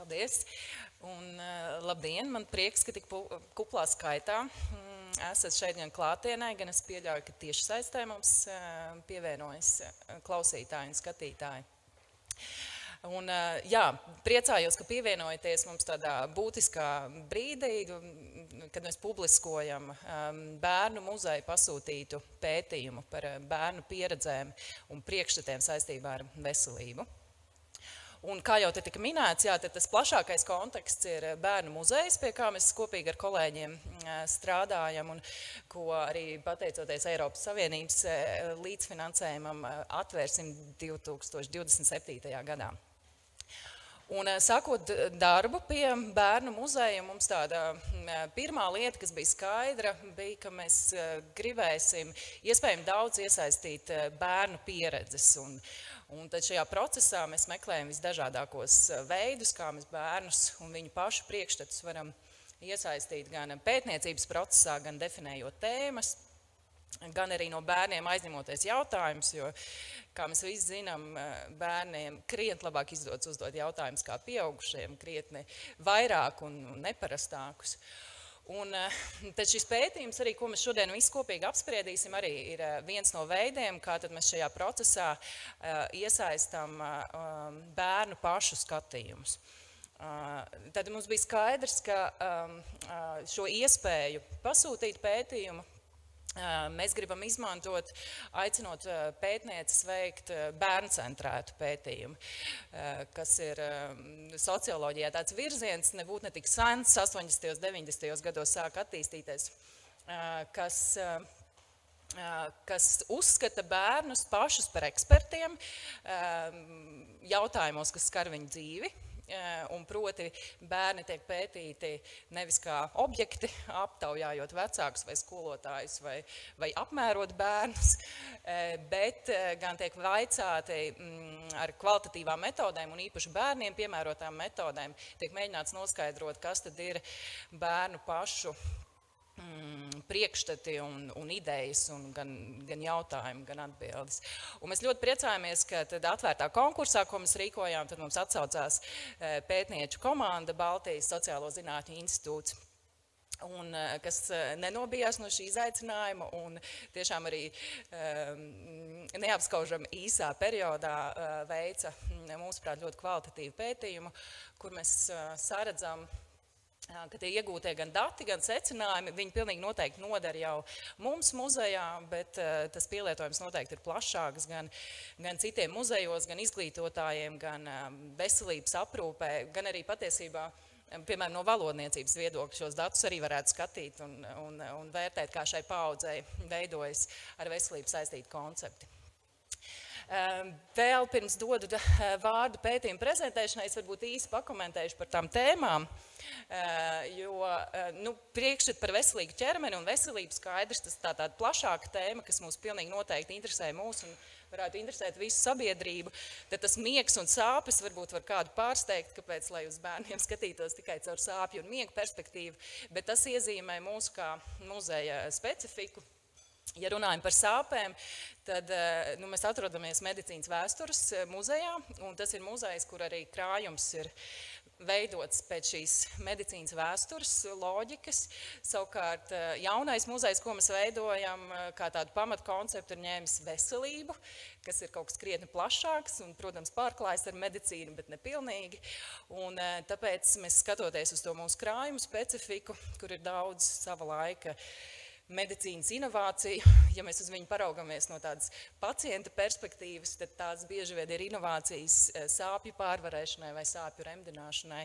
Paldies. Un labdien, man prieks, ka tik kuplā skaitā esat šeit gan klātienē, gan es pieļauju, ka tieši saistē mums pievienojas klausītāji un skatītāji. Un, jā, priecājos, ka pievienojaties mums tādā būtiskā brīdī, kad mēs publiskojam bērnu muzeja pasūtītu pētījumu par bērnu pieredzēm un priekšstatiem saistībā ar veselību. Un kā jau te tika minēts, jā, tas plašākais konteksts ir bērnu muzejs, pie kā mēs kopīgi ar kolēģiem strādājam un ko arī pateicoties Eiropas Savienības līdzfinansējumam atvērsim 2027. gadā. Un sākot darbu pie bērnu muzeja, mums tāda pirmā lieta, kas bija skaidra, bija, ka mēs gribēsim iespējami daudz iesaistīt bērnu pieredzes. Un tad šajā procesā mēs meklējam visdažādākos veidus, kā mēs bērnus un viņu pašu priekšstatus varam iesaistīt gan pētniecības procesā, gan definējot tēmas, gan arī no bērniem aizņemoties jautājumus, jo, kā mēs visi zinām, bērniem krietni labāk izdodas uzdot jautājumus kā pieaugušiem, krietni vairāk un neparastākus. Un tad šis pētījums arī, ko mēs šodien visi kopīgi apspriedīsim, arī ir viens no veidiem, kā tad mēs šajā procesā iesaistam bērnu pašu skatījumus. Tad mums bija skaidrs, ka šo iespēju pasūtīt pētījumu mēs gribam izmantot, aicinot pētnieces veikt bērncentrētu pētījumu, kas ir socioloģijā tāds virziens, nebūtu ne tik sens, 80. 90. gados sāk attīstīties, kas uzskata bērnus pašus par ekspertiem jautājumos, kas skar viņu dzīvi. Un proti bērni tiek pētīti nevis kā objekti, aptaujājot vecākus vai skolotājus vai apmērot bērnus, bet gan tiek vaicāti ar kvalitatīvām metodēm un īpaši bērniem piemērotām metodēm, tiek mēģināts noskaidrot, kas tad ir bērnu pašu priekšstati un idejas, un gan jautājumi, gan atbildes. Un mēs ļoti priecājamies, ka tad atvērtā konkursā, ko mēs rīkojām, tad mums atsaucās pētnieču komanda Baltijas Sociālo zinātņu institūts, un kas nenobijās no šī izaicinājuma un tiešām arī neapskaužam īsā periodā veica, mūsuprāt, ļoti kvalitatīvu pētījumu, kur mēs saredzam, ka tie iegūtie gan dati, gan secinājumi, viņi pilnīgi noteikti noder jau mums muzejā, bet tas pielietojums noteikti ir plašāks gan citiem muzejos, gan izglītotājiem, gan veselības aprūpē, gan arī patiesībā, piemēram, no valodniecības viedokļa šos datus arī varētu skatīt un vērtēt, kā šai paaudzei veidojas ar veselību saistīti koncepti. Vēl pirms dodu vārdu pētījumu prezentēšanai, es varbūt īsi pakomentēšu par tām tēmām, jo priekšstat par veselīgu ķermeni un veselību skaidrs, tas tāda plašāka tēma, kas mūs pilnīgi noteikti interesē mūs un varētu interesēt visu sabiedrību, tad tas miegs un sāpes varbūt var kādu pārsteigt, kāpēc, lai uz bērniem skatītos tikai caur sāpju un miega perspektīvu, bet tas iezīmē mūsu kā muzeja specifiku. Ja runājam par sāpēm, tad mēs atrodamies medicīnas vēstures muzejā, un tas ir muzejs, kur arī krājums ir veidots pēc šīs medicīnas vēstures loģikas. Savukārt jaunais muzejs, ko mēs veidojam, kā tādu pamatkonceptu ir ņēmis veselību, kas ir kaut kas krietni plašāks un, protams, pārklājas ar medicīnu, bet nepilnīgi. Un tāpēc mēs skatoties uz to mūsu krājumu specifiku, kur ir daudz sava laika medicīnas inovāciju, ja mēs uz viņu paraugamies no tādas pacienta perspektīvas, tad tās bieži vien ir inovācijas sāpju pārvarēšanai vai sāpju remdināšanai.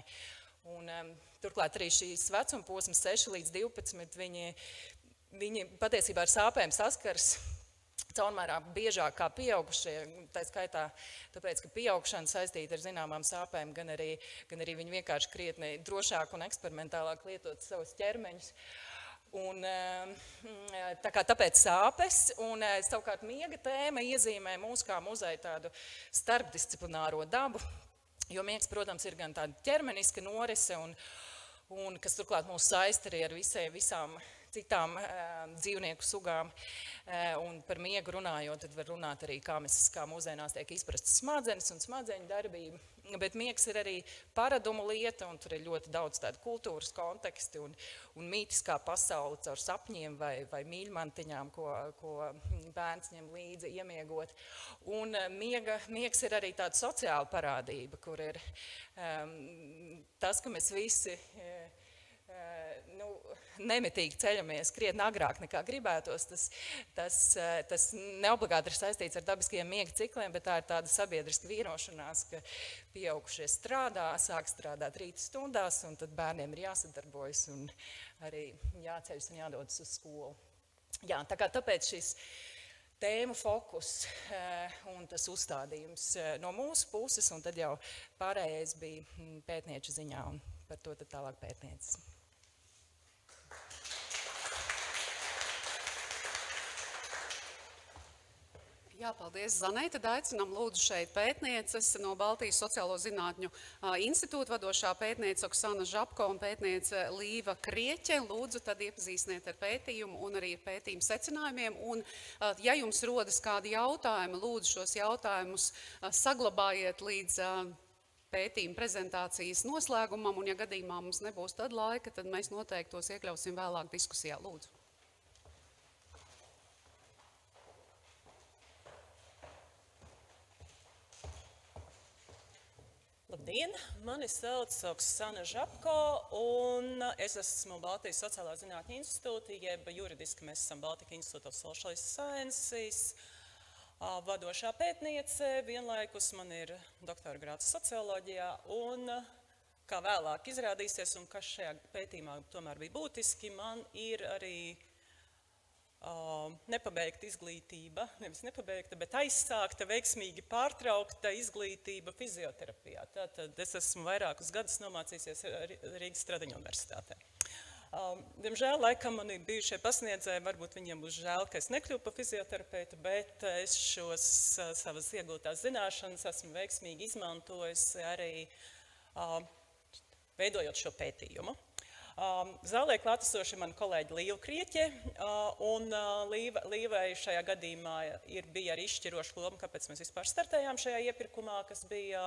Un turklāt arī šīs vecuma posmas 6 līdz 12, viņi patiesībā ar sāpēm saskars caurmērā biežāk kā pieaugušie, tā skaitā, tāpēc, ka pieaugšana saistīta ar zināmām sāpēm, gan arī viņi vienkārši krietni drošāk un eksperimentālāk lietot savus ķermeņus. Un, tāpēc sāpes, un savukārt miega tēma iezīmē mūsu kā muzeja tādu starpdisciplināro dabu, jo miegs, protams, ir gan tāda ķermeniska norise, un kas turklāt mūs saista arī ar visām citām dzīvnieku sugām. Un par miegu runājot, tad var runāt arī, kā mūsdienās tiek izprastas smadzenes un smadzeņu darbība. Bet miegs ir arī paradumu lieta, un tur ir ļoti daudz tādu kultūras konteksti un mītiskā pasaule caur sapņiem vai mīļmantiņām, ko bērns ņem līdzi iemiegot. Un miegs ir arī tāda sociāla parādība, kur ir tas, ka mēs visi nemitīgi ceļamies krietni agrāk nekā gribētos, tas neobligāti ir saistīts ar dabiskajiem miega cikliem, bet tā ir tāda sabiedriska vienošanās, ka pieaugušie sāk strādāt rīta stundās, un tad bērniem ir jāsadarbojas un arī jāceļas un jādodas uz skolu. Jā, tāpēc šis tēmu fokus un tas uzstādījums no mūsu puses, un tad jau pārējais bija pētnieču ziņā, un par to tad tālāk pētniecis. Jā, paldies, Zanei. Tad aicinām lūdzu šeit pētnieces no Baltijas Sociālo zinātņu institūta vadošā pētniece Oksana Žabko un pētniece Līva Krieķe. Lūdzu, tad iepazīstiniet ar pētījumu un arī pētījumu secinājumiem. Un, ja jums rodas kādi jautājumi, lūdzu šos jautājumus saglabājiet līdz pētījuma prezentācijas noslēgumam. Un, ja gadījumā mums nebūs tad laika, tad mēs noteikti tos iekļausim vēlāk diskusijā. Lūdzu. Labdien! Mani sauc Oksana Žabko, un es esmu Baltijas Sociālā zinātņu institūta, jeb juridiski mēs esam Baltika Institute of Social Sciences, vadošā pētniece, vienlaikus man ir doktora grāds socioloģijā, un kā vēlāk izrādīsies, un kas šajā pētījumā tomēr bija būtiski, man ir arī nepabeigta izglītība, nevis nepabeigta, bet aizsākta, veiksmīgi pārtraukta izglītība fizioterapijā. Tātad es esmu vairākus gadus nomācījusies Rīgas Stradiņu universitātē. Diemžēl, laikam mani bijušie pasniedzēji, varbūt viņiem būs žēl, ka es nekļuvu par fizioterapeitu, bet es šos savas iegūtās zināšanas esmu veiksmīgi izmantojusi arī veidojot šo pētījumu. Zālē klātesoši mani kolēģi Līva Krieķe, un Līvai šajā gadījumā bija arī izšķiroša loma, kāpēc mēs vispār startējām šajā iepirkumā, kas bija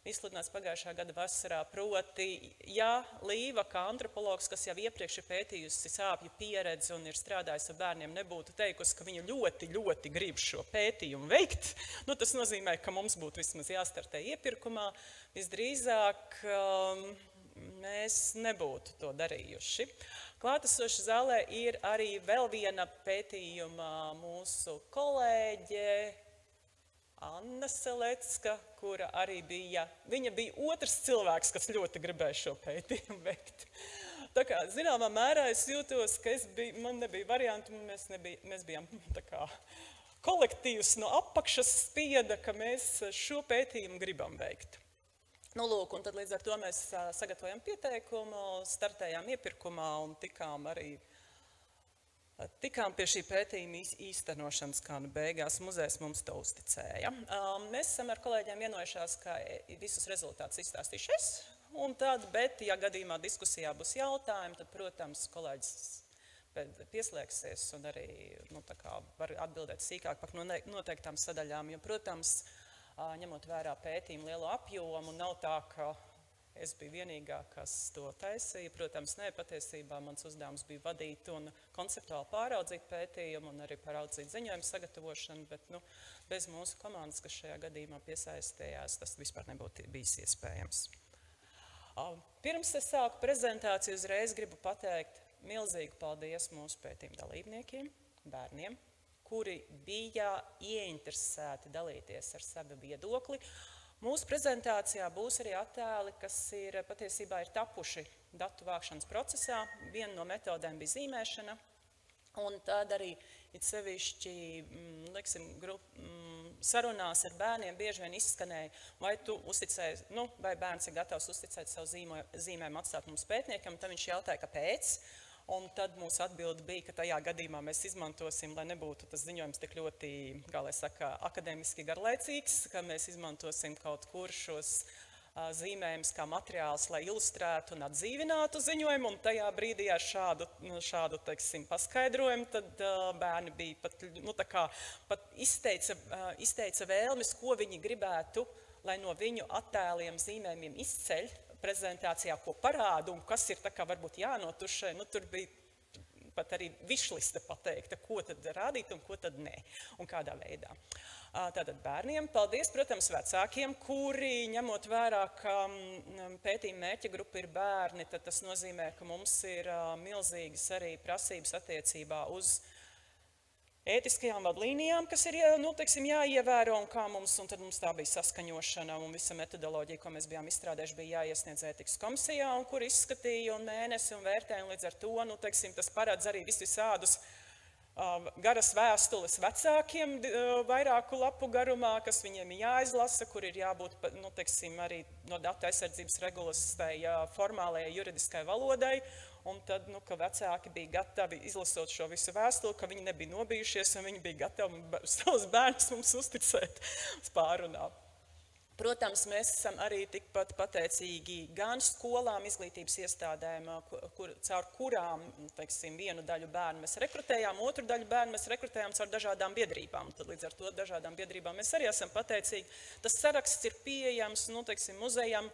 izsludināts pagājušā gada vasarā. Proti, ja Līva kā antropologs, kas jau iepriekš ir pētījusi sāpju pieredzi un ir strādājusi ar bērniem, nebūtu teikusi, ka viņa ļoti, ļoti grib šo pētījumu veikt, tas nozīmē, ka mums būtu vismaz jāstartē iepirkumā. Visdrīzāk mēs nebūtu to darījuši. Klātesoši zālē ir arī vēl viena pētījuma mūsu kolēģe Anna Selecka, kura arī viņa bija otrs cilvēks, kas ļoti gribēja šo pētījumu veikt. Tā kā, zināmā mērā es jūtos, ka man nebija variantu, mēs bijām tā kā kolektīvs no apakšas spieda, ka mēs šo pētījumu gribam veikt. Lūk, un tad līdz ar to mēs sagatavojam pieteikumu, startējām iepirkumā un tikām pie šī pētījuma īstenošanas, kā beigās muzejs mums to uzticēja. Mēs esam ar kolēģiem vienojušās, ka visus rezultātus izstāstīšu es, bet, ja gadījumā diskusijā būs jautājumi, tad, protams, kolēģis pieslēgsies un arī var atbildēt sīkāk par noteiktām sadaļām, jo, protams, ņemot vērā pētījumu lielo apjomu, nav tā, ka es biju vienīgā, kas to taisīja. Protams, patiesībā mans uzdevums bija vadīt un konceptuāli pāraudzīt pētījumu un arī pāraudzīt ziņojumu sagatavošanu, bet bez mūsu komandas, kas šajā gadījumā piesaistījās, tas vispār nebūtu bijis iespējams. Pirms es sāku prezentāciju, uzreiz gribu pateikt milzīgu paldies mūsu pētījuma dalībniekiem, bērniem, kuri bija ieinteresēti dalīties ar savu viedokli. Mūsu prezentācijā būs arī attēli, kas patiesībā ir tapuši datu vākšanas procesā. Viena no metodēm bija zīmēšana, un tad arī it sevišķi, sarunās ar bērniem bieži vien izskanēja, vai bērns ir gatavs uzticēt savu zīmējumu atstāt mums pētniekam, tad viņš jautāja, kāpēc. Un tad mūsu atbilde bija, ka tajā gadījumā mēs izmantosim, lai nebūtu tas ziņojums tik ļoti, kā lai saka, akadēmiski garlaicīgs, ka mēs izmantosim kaut kur šos zīmējums kā materiāls, lai ilustrētu un atdzīvinātu ziņojumu, un tajā brīdī ar šādu teiksim, paskaidrojumu, tad bērni bija pat izteica vēlmes, ko viņi gribētu, lai no viņu attēliem, zīmējumiem izceļ prezentācijā, ko parāda un kas ir varbūt jānotušē. Tur bija pat arī višliste pateikta, ko tad rādīt un ko tad nē, un kādā veidā. Tātad bērniem, paldies, protams, vecākiem, kuri, ņemot vērā, ka pētījuma mērķa grupa ir bērni, tad tas nozīmē, ka mums ir milzīgas arī prasības attiecībā uz ētiskajām vadlīnijām, kas ir jāievēro, un kā mums, un tad mums tā bija saskaņošana, un visa metodoloģija, ko mēs bijām izstrādējuši, bija jāiesniedz ētikas komisijā, un kur izskatīja un mēnesi un vērtēja, un līdz ar to, tas paredz arī visādus garas vēstules vecākiem vairāku lapu garumā, kas viņiem ir jāizlasa, kur ir jābūt, arī no datu aizsardzības regulas tai formālajai juridiskai valodai, un tad, ka vecāki bija gatavi izlasot šo visu vēstuli, ka viņi nebija nobijušies, un viņi bija gatavi savus bērnus mums uzticēt uz pārunām. Protams, mēs esam arī tikpat pateicīgi gan skolām, izglītības iestādēm, caur kurām, vienu daļu bērnu mēs rekrutējām, otru daļu bērnu mēs rekrutējām caur dažādām biedrībām. Tad līdz ar to dažādām biedrībām mēs arī esam pateicīgi. Tas saraksts ir pieejams, muzejam.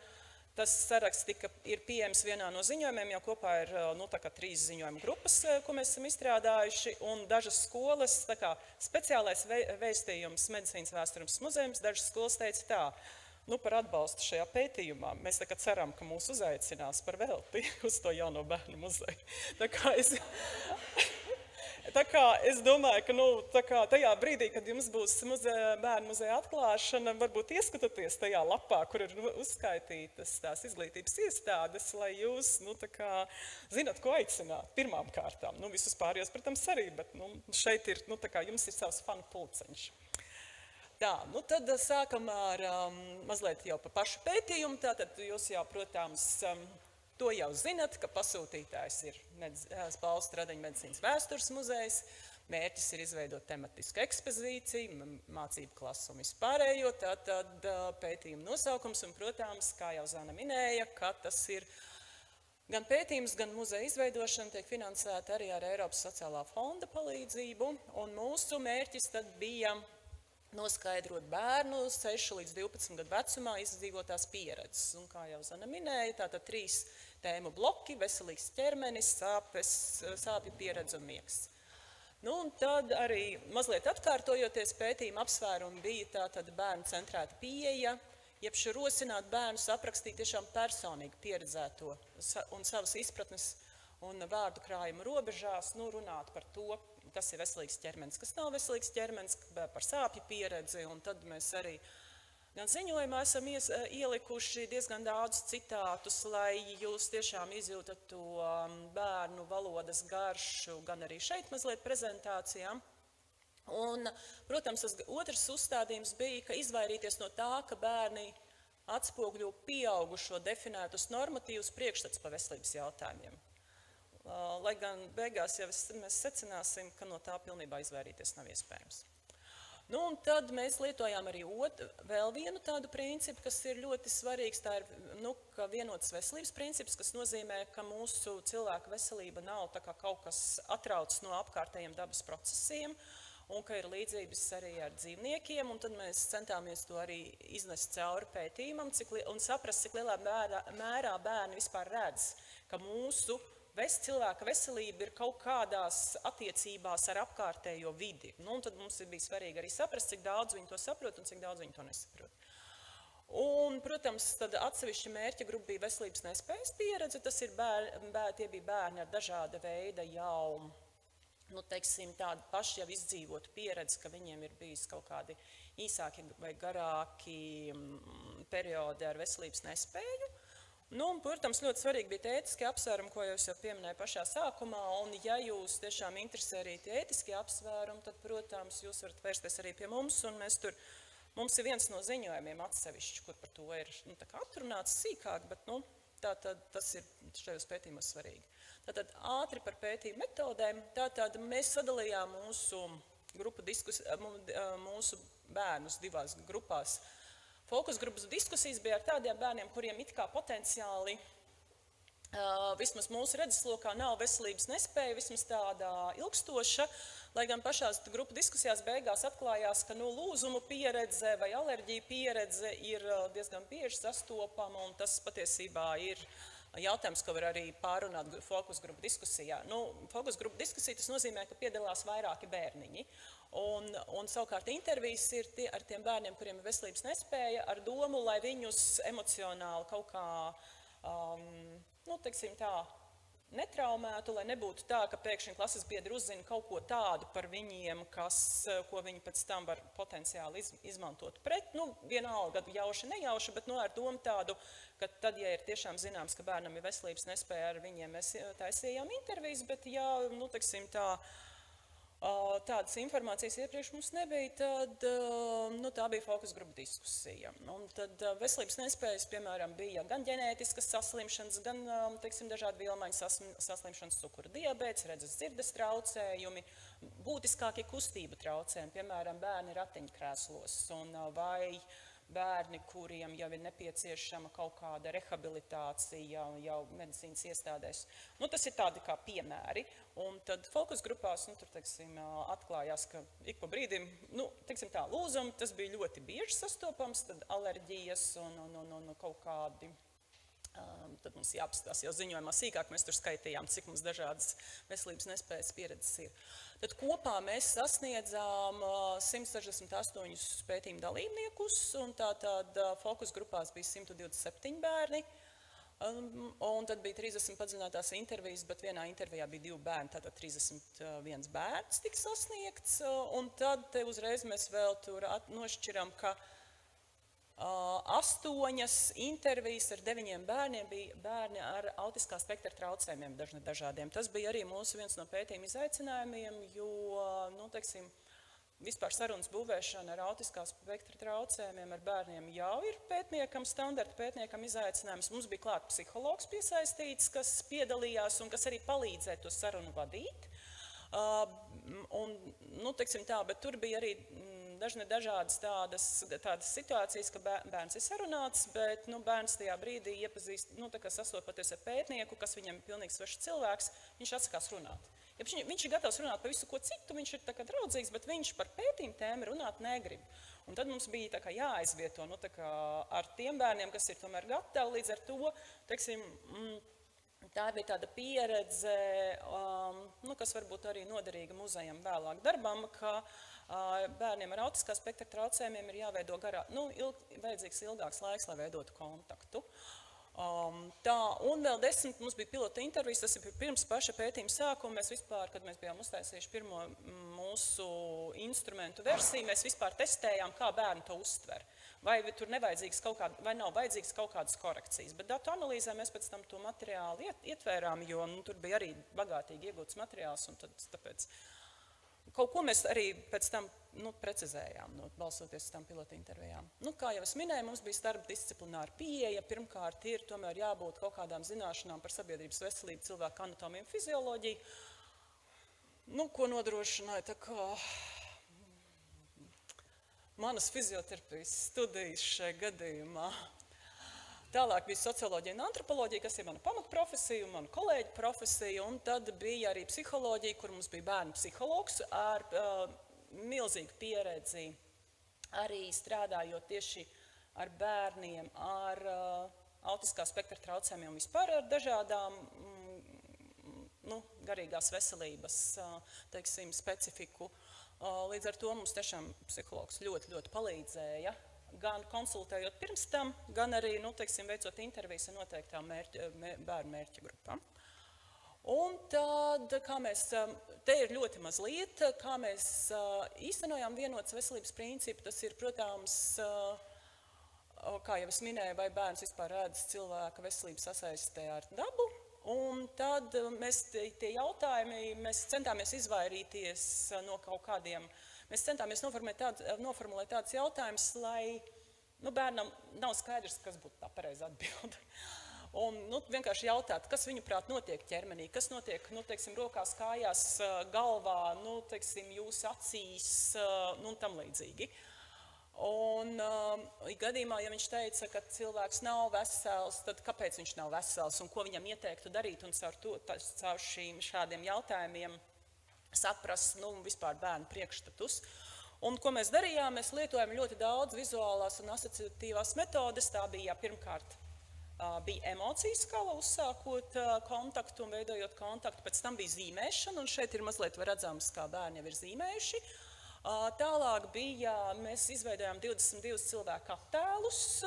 Tas saraksts ir pieejams vienā no ziņojumiem, jau kopā ir 3 ziņojumu grupas, ko mēs esam izstrādājuši, un dažas skolas, speciālais vēstījums Medicīnas vēstures muzejums, dažas skolas teica tā, par atbalstu šajā pētījumā. Mēs ceram, ka mūs uzaicinās par velti uz to jauno bērnu muzeju. Tā kā es domāju, ka tajā brīdī, kad jums būs bērnu muzeja atklāšana, varbūt ieskatoties tajā lapā, kur ir uzskaitītas tās izglītības iestādes, lai jūs, zinat, ko aicināt pirmām kārtām. Visus pārējos, protams, arī, bet šeit ir, jums ir savs fanu pulceņš. Tā, tad sākam ar mazliet jau pa pašu pētījumu. Tātad jūs jau, protams, to jau zinat, ka pasūtītājs ir Balstu Tradeņu medicīnas vēstures muzejs. Mērķis ir izveidot tematisku ekspozīciju, mācību klasu un vispārējo. Tātad pētījuma nosaukums un, protams, kā jau Zana minēja, ka tas ir gan pētījums, gan muzeja izveidošana tiek finansēta arī ar Eiropas sociālā fonda palīdzību. Un mūsu mērķis tad bija noskaidrot bērnu 6 līdz 12 gadu vecumā izdzīvotās pieredzes. Un, kā jau Zana minēja, tātad 3 tēmu bloki – veselīgs ķermenis, sāpju pieredze un miegs. Un tad arī mazliet atkārtojoties pētījuma apsvērumi bija tātad bērnu centrēta pieeja, jeb rosināt bērnus aprakstīt tiešām personīgi pieredzēto un savas izpratnes un vārdu krājuma robežās, runāt par to, kas ir veselīgs ķermenis, kas nav veselīgs ķermenis, par sāpju pieredzi, un tad mēs arī gan ziņojumā esam ielikuši diezgan daudz citātus, lai jūs tiešām izjūtat to bērnu valodas garšu, gan arī šeit mazliet prezentācijā. Un, protams, tas otrs uzstādījums bija, ka izvairīties no tā, ka bērni atspoguļo pieaugušo definētus normatīvus priekšstats par veselības jautājumiem. Lai gan beigās jau mēs secināsim, ka no tā pilnībā izvairīties nav iespējams. Un tad mēs lietojām arī vēl vienu tādu principu, kas ir ļoti svarīgs. Tā ir vienotas veselības princips, kas nozīmē, ka mūsu cilvēka veselība nav kaut kas atraucs no apkārtējiem dabas procesiem, un ka ir līdzības arī ar dzīvniekiem, un tad mēs centāmies to arī iznest cauri pētījumam un saprast, cik lielā mērā bērni vispār redz, ka mūsu cilvēka veselība ir kaut kādās attiecībās ar apkārtējo vidi. Un tad mums bija svarīgi arī saprast, cik daudz viņi to saprot un cik daudz viņi to nesaprot. Un, protams, tad atsevišķa mērķa grupa bija veselības nespējas pieredze. Tas ir tie bija bērni ar dažāda veida jau, tādu pašu jau izdzīvotu pieredzi, ka viņiem ir bijis kaut kādi īsāki vai garāki periodi ar veselības nespēju. Un, protams, ļoti svarīgi bija ētiskie apsvērumi, ko jūs jau pieminēju pašā sākumā, un ja jūs tiešām interesē arī tie ētiskie apsvērumi, tad, protams, jūs varat vērsties arī pie mums, un mums ir viens no ziņojumiem atsevišķi, kur par to ir atrunāts sīkāk, bet tātad tas ir šajos pētījumos svarīgi. Tātad ātri par pētījumu metodēm, tātad mēs sadalījām mūsu bērnus divās grupās. Fokus grupas diskusijas bija ar tādiem bērniem, kuriem it kā potenciāli, vismaz mūsu redzeslokā, nav veselības nespēja, vismaz tāda ilgstoša, lai gan pašās grupu diskusijās beigās atklājās, ka lūzumu pieredze vai alerģija pieredze ir diezgan bieži sastopama, un tas patiesībā ir jautājums, ko var arī pārunāt fokus grupu diskusijā. Fokus grupu diskusija tas nozīmē, ka piedalās vairāki bērniņi. Un savukārt intervijas ir ar tiem bērniem, kuriem ir veselības nespēja, ar domu, lai viņus emocionāli kaut kā, teiksim tā, netraumētu, lai nebūtu tā, ka pēkšņi klases biedri uzzina kaut ko tādu par viņiem, ko viņi pēc tam var potenciāli izmantot pret. Vienalga, jauši, nejauši, bet ar domu tādu, ka tad, ja ir tiešām zināms, ka bērnam ir veselības nespēja, ar viņiem mēs taisījām intervijas, bet ja, teiksim tā, tādas informācijas iepriekš mums nebija, tad tā bija fokus grupa diskusija. Un tad veselības nespējas, piemēram, bija gan ģenētiskas saslimšanas, gan, teiksim, dažādi vielmaiņu saslimšanas, cukura diabēts, redzes dzirdes traucējumi, būtiskākie kustību traucējumi, piemēram, bērni ratiņkrēslos vai bērni, kuriem jau ir nepieciešama kaut kāda rehabilitācija jau medicīnas iestādēs. Tas ir tādi kā piemēri. Un tad fokus grupās, tur, teiksim, atklājās, ka ik pa brīdim, teiksim tā, lūzumi, tas bija ļoti bieži sastopams, tad alerģijas un kaut kādi. Tad mums jāapstās jau ziņojumā sīkāk, mēs tur skaitījām, cik mums dažādas veselības nespējas pieredzes ir. Tad kopā mēs sasniedzām 168 pētījumu dalībniekus, un tātad fokus grupās bija 127 bērni, un tad bija 30 padziļinātās intervijas, bet vienā intervijā bija 2 bērni, tātad 31 bērns tika sasniegts, un tad te uzreiz mēs vēl tur nošķiram, ka 8 intervijas ar 9 bērniem bija bērni ar autiskā spektra traucējumiem dažādiem. Tas bija arī mūsu viens no pētījuma izaicinājumiem, jo, teiksim, vispār sarunas būvēšana ar autiskā spektra traucējumiem ar bērniem jau ir pētniekam, standarta pētniekam izaicinājums. Mums bija klāt psihologs piesaistīts, kas piedalījās un kas arī palīdzēja to sarunu vadīt. Teiksim tā, bet tur bija arī dažādas tādas situācijas, ka bērns ir sarunāts, bet bērns tajā brīdī iepazīst, sastopoties ar pētnieku, kas viņam ir pilnīgi svešs cilvēks, viņš atsakās runāt. Ja viņš ir gatavs runāt par visu ko citu, viņš ir draudzīgs, bet viņš par pētījumu tēmu runāt negrib. Un tad mums bija jāaizvieto ar tiem bērniem, kas ir tomēr gatavi, līdz ar to, teiksim, tā bija tāda pieredze, kas varbūt arī noderīga muzejam vēlāk darbam, ka bērniem ar autiskā spektra traucējumiem ir jāveido vajadzīgs ilgāks laiks, lai veidotu kontaktu. Un vēl 10 mums bija pilota intervijas, tas ir pirms paša pētījuma sākuma. Mēs vispār, kad mēs bijām uztaisījuši pirmo mūsu instrumentu versiju, mēs vispār testējām, kā bērni to uztver. Vai tur vai nav vajadzīgas kaut kādas korekcijas. Bet datu analīzē mēs pēc tam to materiālu ietvērām, jo tur bija arī bagātīgi iegūts materiāls, un tāpēc kaut ko mēs arī pēc tam precizējām, balsoties uz tām pilota intervijām. Kā jau es minēju, mums bija starpdisciplināra pieeja. Pirmkārt ir tomēr jābūt kaut kādām zināšanām par sabiedrības veselību, cilvēku anatomiju un fizioloģiju. Ko nodrošināja tā kā manas fizioterapijas studijas šajā gadījumā. Tālāk bija socioloģija un antropoloģija, kas ir mana pamatprofesija un mana kolēģa profesija, un tad bija arī psiholoģija, kur mums bija bērnu psihologs ar milzīgu pieredzi, arī strādājot tieši ar bērniem ar autiskā spektra traucējumiem un vispār ar dažādām garīgās veselības, teiksim, specifiku. Līdz ar to mums tiešām psihologs ļoti, ļoti palīdzēja, gan konsultējot pirms tam, gan arī, teiksim, veicot intervijas ar noteiktām bērnu mērķa grupām. Un tad, te ir ļoti maz lieta, kā mēs īstenojām vienotas veselības principu, tas ir, protams, kā jau es minēju, vai bērns vispār redz cilvēka veselības sasaistē ar dabu. Un tad mēs tie jautājumi, mēs centāmies izvairīties no kaut kādiem, mēs centāmies noformulēt tādus jautājumus, lai bērnam nav skaidrs, kas būtu tā pareiza atbilde. Un vienkārši jautāt, kas viņuprāt notiek ķermenī, kas notiek, teiksim, rokās, kājās, galvā, teiksim, jūsu acīs, un tam līdzīgi. Un gadījumā, ja viņš teica, ka cilvēks nav vesels, tad kāpēc viņš nav vesels un ko viņam ieteiktu darīt un caur šādiem jautājumiem saprast, vispār bērnu priekšstatus. Un ko mēs darījām, mēs lietojam ļoti daudz vizuālās un asociatīvās metodes. Tā bija pirmkārt bija emociju skala, uzsākot kontaktu un veidojot kontaktu, pēc tam bija zīmēšana, un šeit ir mazliet redzams, kā bērni jau ir zīmējuši. Tālāk mēs izveidojām 22 cilvēku attēlus,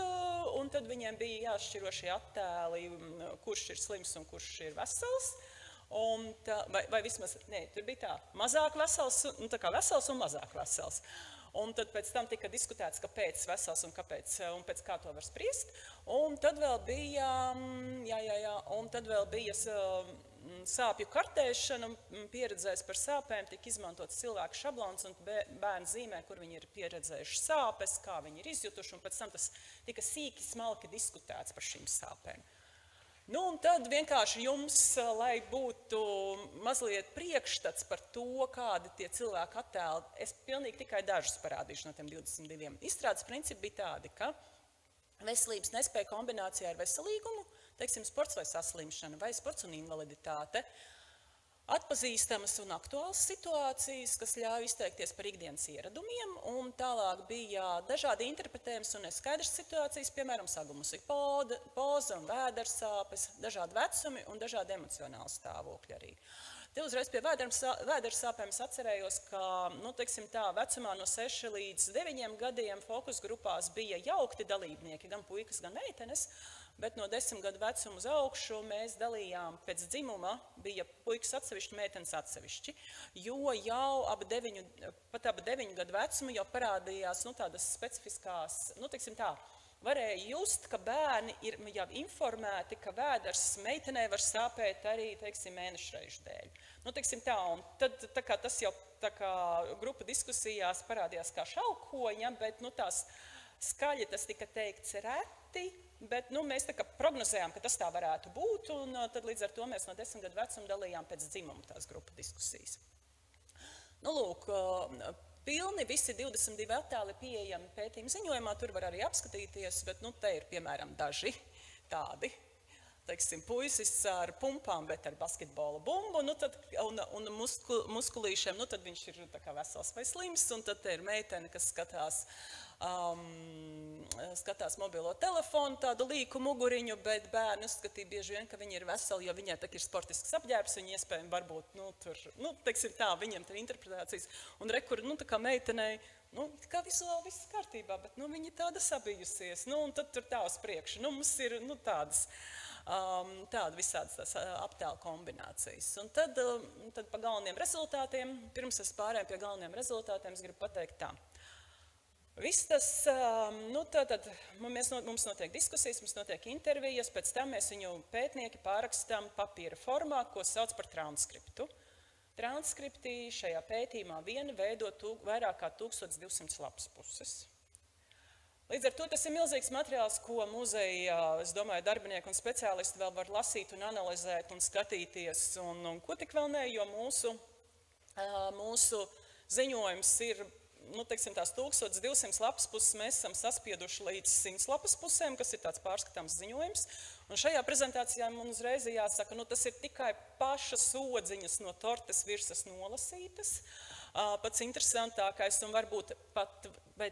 un tad viņiem bija jāšķiro šie attēli, kurš ir slims un kurš ir vesels. Vai vismaz, tur bija tā, mazāk vesels, tā kā vesels un mazāk vesels. Un tad pēc tam tika diskutēts, kāpēc vesels un pēc kā to var spriest. Un tad vēl bija, sāpju kartēšana, pieredzējis par sāpēm, tika izmantots cilvēku šablons un bērni zīmē, kur viņi ir pieredzējuši sāpes, kā viņi ir izjutuši, un pēc tam tas tika sīki, smalki diskutēts par šīm sāpēm. Un tad vienkārši jums, lai būtu mazliet priekšstats par to, kādi tie cilvēku attēli, es pilnīgi tikai dažus parādīšu no tiem 22. Izstrādes principi bija tādi, ka veselības nespēja kombinācijā ar veselīgumu, teiksim, sports vai saslimšana, vai sports un invaliditāte, atpazīstamas un aktuālas situācijas, kas ļauj izteikties par ikdienas ieradumiem, un tālāk bija dažādi interpretējums un neskaidrs situācijas, piemēram, sagumusi poza un vēdersāpes, dažādi vecumi un dažādi emocionāli stāvokļi arī. Te uzreiz pie vēdersāpēm es atcerējos, ka, teiksim tā, vecumā no 6 līdz 9 gadiem fokus grupās bija jaukti dalībnieki, gan puikas, gan meitenes, bet no 10 gadu vecuma uz augšu mēs dalījām pēc dzimuma, bija puikas atsevišķi, meitenes atsevišķi, jo jau pat ap 9 gadu vecumu jau parādījās tādas specifiskās, teiksim tā, varēja just, ka bērni ir jau informēti, ka vēders meitenē var sāpēt arī, teiksim, mēnešreižu dēļ. Teiksim tā, un tad tā kā tas jau tā kā grupa diskusijās parādījās kā šaukoņa, bet tās skaļi tas tika teikts reti, bet mēs tā kā prognozējām, ka tas tā varētu būt, un tad līdz ar to mēs no 10 gadu vecuma dalījām pēc dzimuma tās grupa diskusijas. Lūk, pilni visi 22 attēli pieejami pētījuma ziņojumā, tur var arī apskatīties, bet te ir, piemēram, daži tādi, teiksim, puisis ar pumpām, bet ar basketbola bumbu, un muskulīšiem, tad viņš ir tā kā vesels vai slims, un tad te ir meitene, kas skatās mobilo telefonu, tādu līku muguriņu, bet bērni uzskatīja bieži vien, ka viņi ir veseli, jo viņai tā ir sportisks apģērbs, viņi iespējami varbūt, teiksim tā, viņiem ir interpretācijas, un rekur, tā kā meitenei, kā vizuāli viss kārtībā, bet, viņa tāda sabijusies, un tad tur tā uz priekšu, mums ir, tāda visādas tās aptēlu kombinācijas. Un tad pa galveniem rezultātiem, pirms es pārēju pie galveniem rezultātiem, es gribu pateikt tā. Viss tas, tātad mums notiek diskusijas, mums notiek intervijas, pēc tam mēs viņu pētnieki pārrakstām papīra formā, ko sauc par transkriptu. Transkripti šajā pētījumā vien veido vairāk kā 1200 lapspuses. Līdz ar to tas ir milzīgs materiāls, ko muzeja, es domāju, darbinieki un speciālisti vēl var lasīt un analizēt un skatīties, un ko tik vēl ne, jo mūsu ziņojums ir, teiksim, tās 1200 lapspuses mēs esam saspieduši līdz 100 lapaspusēm, kas ir tāds pārskatāms ziņojums. Un šajā prezentācijā man uzreiz jāsaka, tas ir tikai pašas odziņas no tortes virsas nolasītas. Pats interesantākais un varbūt pat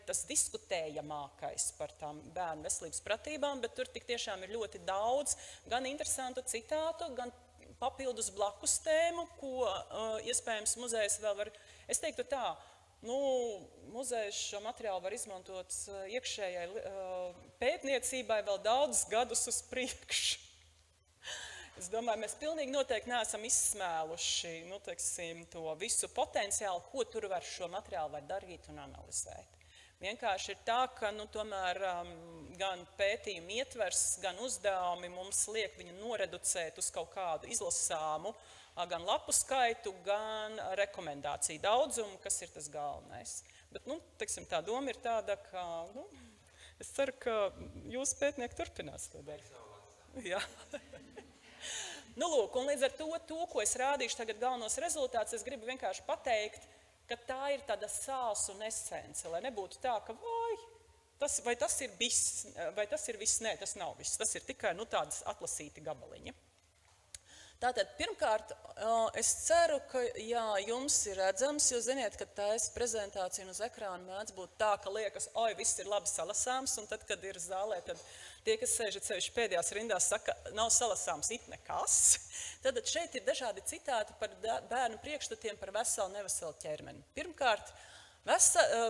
tas diskutējamākais par tām bērnu veselības pratībām, bet tur tik tiešām ir ļoti daudz gan interesantu citātu, gan papildus blakus tēmu, ko iespējams muzejs vēl var, es teiktu tā, muzejs šo materiālu var izmantot iekšējai pētniecībai vēl daudzus gadus uz priekšu. Es domāju, mēs pilnīgi noteikti neesam izsmēluši, teiksim, to visu potenciālu, ko tur var šo materiālu var darīt un analizēt. Vienkārši ir tā, ka, tomēr gan pētījuma ietvers, gan uzdevumi mums liek viņu noreducēt uz kaut kādu izlasāmu, gan lapu skaitu, gan rekomendāciju daudzumu, kas ir tas galvenais. Bet, teiksim, tā doma ir tāda, ka, es ceru, ka jūs pētnieki turpinās to darīt. Jā. Lūk, un līdz ar to, ko es rādīšu tagad galvenos rezultātus, es gribu vienkārši pateikt, ka tā ir tāda sāls un esence, lai nebūtu tā, ka, vai tas ir viss? Nē, tas nav viss. Tas ir tikai tādas atlasīti gabaliņi. Tātad, pirmkārt, es ceru, ka jums ir redzams, jo ziniet, ka taisa prezentācija uz ekrāna mēdz būt tā, ka liekas, oi, viss ir labi salasāms, un tad, kad ir zālē, tad tie, kas sēžat sevišķi pēdējās rindās, saka, nav salasāms it nekas. Tad šeit ir dažādi citāti par bērnu priekšstatiem par veselu, neveselu ķermeni. Pirmkārt,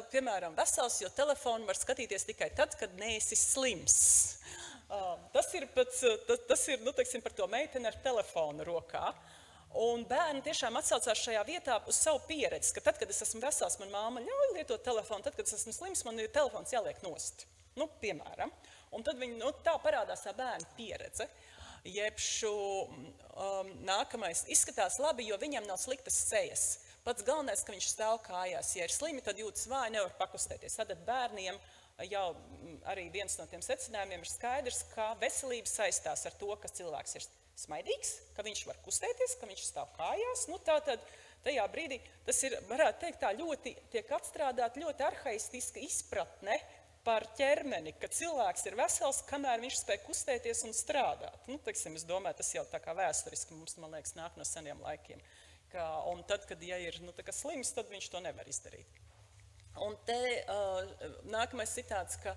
piemēram, vesels, jo telefonu var skatīties tikai tad, kad neesi slims. Tas ir teiksim, par to meiteni ar telefonu rokā. Un bērni tiešām atsaucās šajā vietā uz savu pieredzi, ka tad, kad es esmu vesels, man māma ļauj lietot telefonu, tad, kad es esmu slims, man ir telefons jāliek nost. Piemēram. Un tad tā parādās tā bērna pieredze. Jebšu nākamais izskatās labi, jo viņam nav sliktas sejas. Pats galvenais, ka viņš stāv kājās. Ja ir slimi, tad jūtas vāji, nevar pakustēties. Tad bērniem jau arī viens no tiem secinājumiem ir skaidrs, ka veselība saistās ar to, ka cilvēks ir smaidīgs, ka viņš var kustēties, ka viņš stāv kājās. Tātad tajā brīdī tas ir, varētu teikt, tā ļoti tiek atstrādāt ļoti arhaistiska izpratne par ķermeni, ka cilvēks ir vesels, kamēr viņš spēj kustēties un strādāt. Teiksim, es domāju, tas jau tā kā vēsturiski mums, man liekas, nāk no seniem laikiem. Un tad, kad ja ir slims, tad viņš to nevar izdarīt. Un te nākamais citāts, ka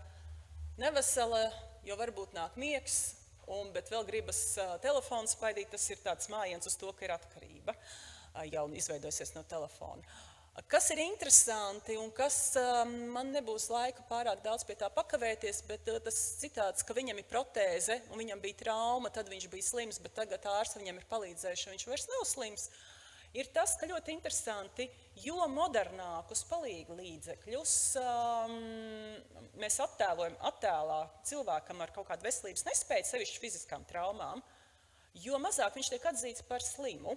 nevesela, jo varbūt nāk miegs, bet vēl gribas telefonu spaidīt, tas ir tāds mājiens uz to, ka ir atkarība jau izveidojusies no telefona. Kas ir interesanti un kas man nebūs laika pārāk daudz pie tā pakavēties, bet tas citāts, ka viņam ir protēze un viņam bija trauma, tad viņš bija slims, bet tagad ārsts viņam ir palīdzējuši un viņš vairs nav slims, ir tas, ka ļoti interesanti, jo modernākus palīgu līdzekļus mēs attēlojam attēlā cilvēkam ar kaut kādu veselības nespēju, sevišķi fiziskām traumām, jo mazāk viņš tiek atzīts par slimu,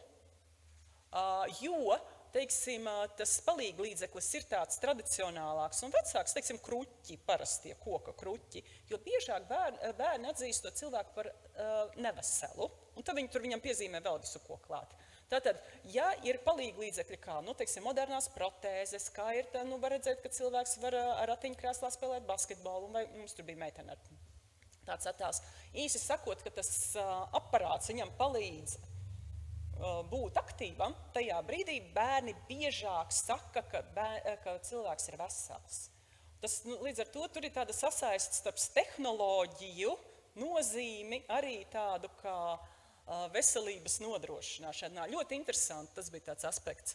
jo, teiksim, tas palīgu līdzeklis ir tāds tradicionālāks un vecāks, teiksim, kruķi, parastie koka kruķi, jo biežāk bērni atzīst to cilvēku par neveselu, un tad viņam piezīmē vēl visu ko klāt. Tātad, ja ir palīgu līdzekļi kā, teiksim, modernās protēzes, kā ir, var redzēt, ka cilvēks var ar ratiņkrēslā spēlēt basketbolu, vai mums tur bija meitene ar tāds attēls. Īsi sakot, ka tas aparāts viņam palīdz būt aktīvam, tajā brīdī bērni biežāk saka, ka cilvēks ir vesels. Līdz ar to tur ir tāda sasaiste starp tehnoloģiju nozīmi, arī tādu kā veselības nodrošināšanā. Ļoti interesanti, tas bija tāds aspekts.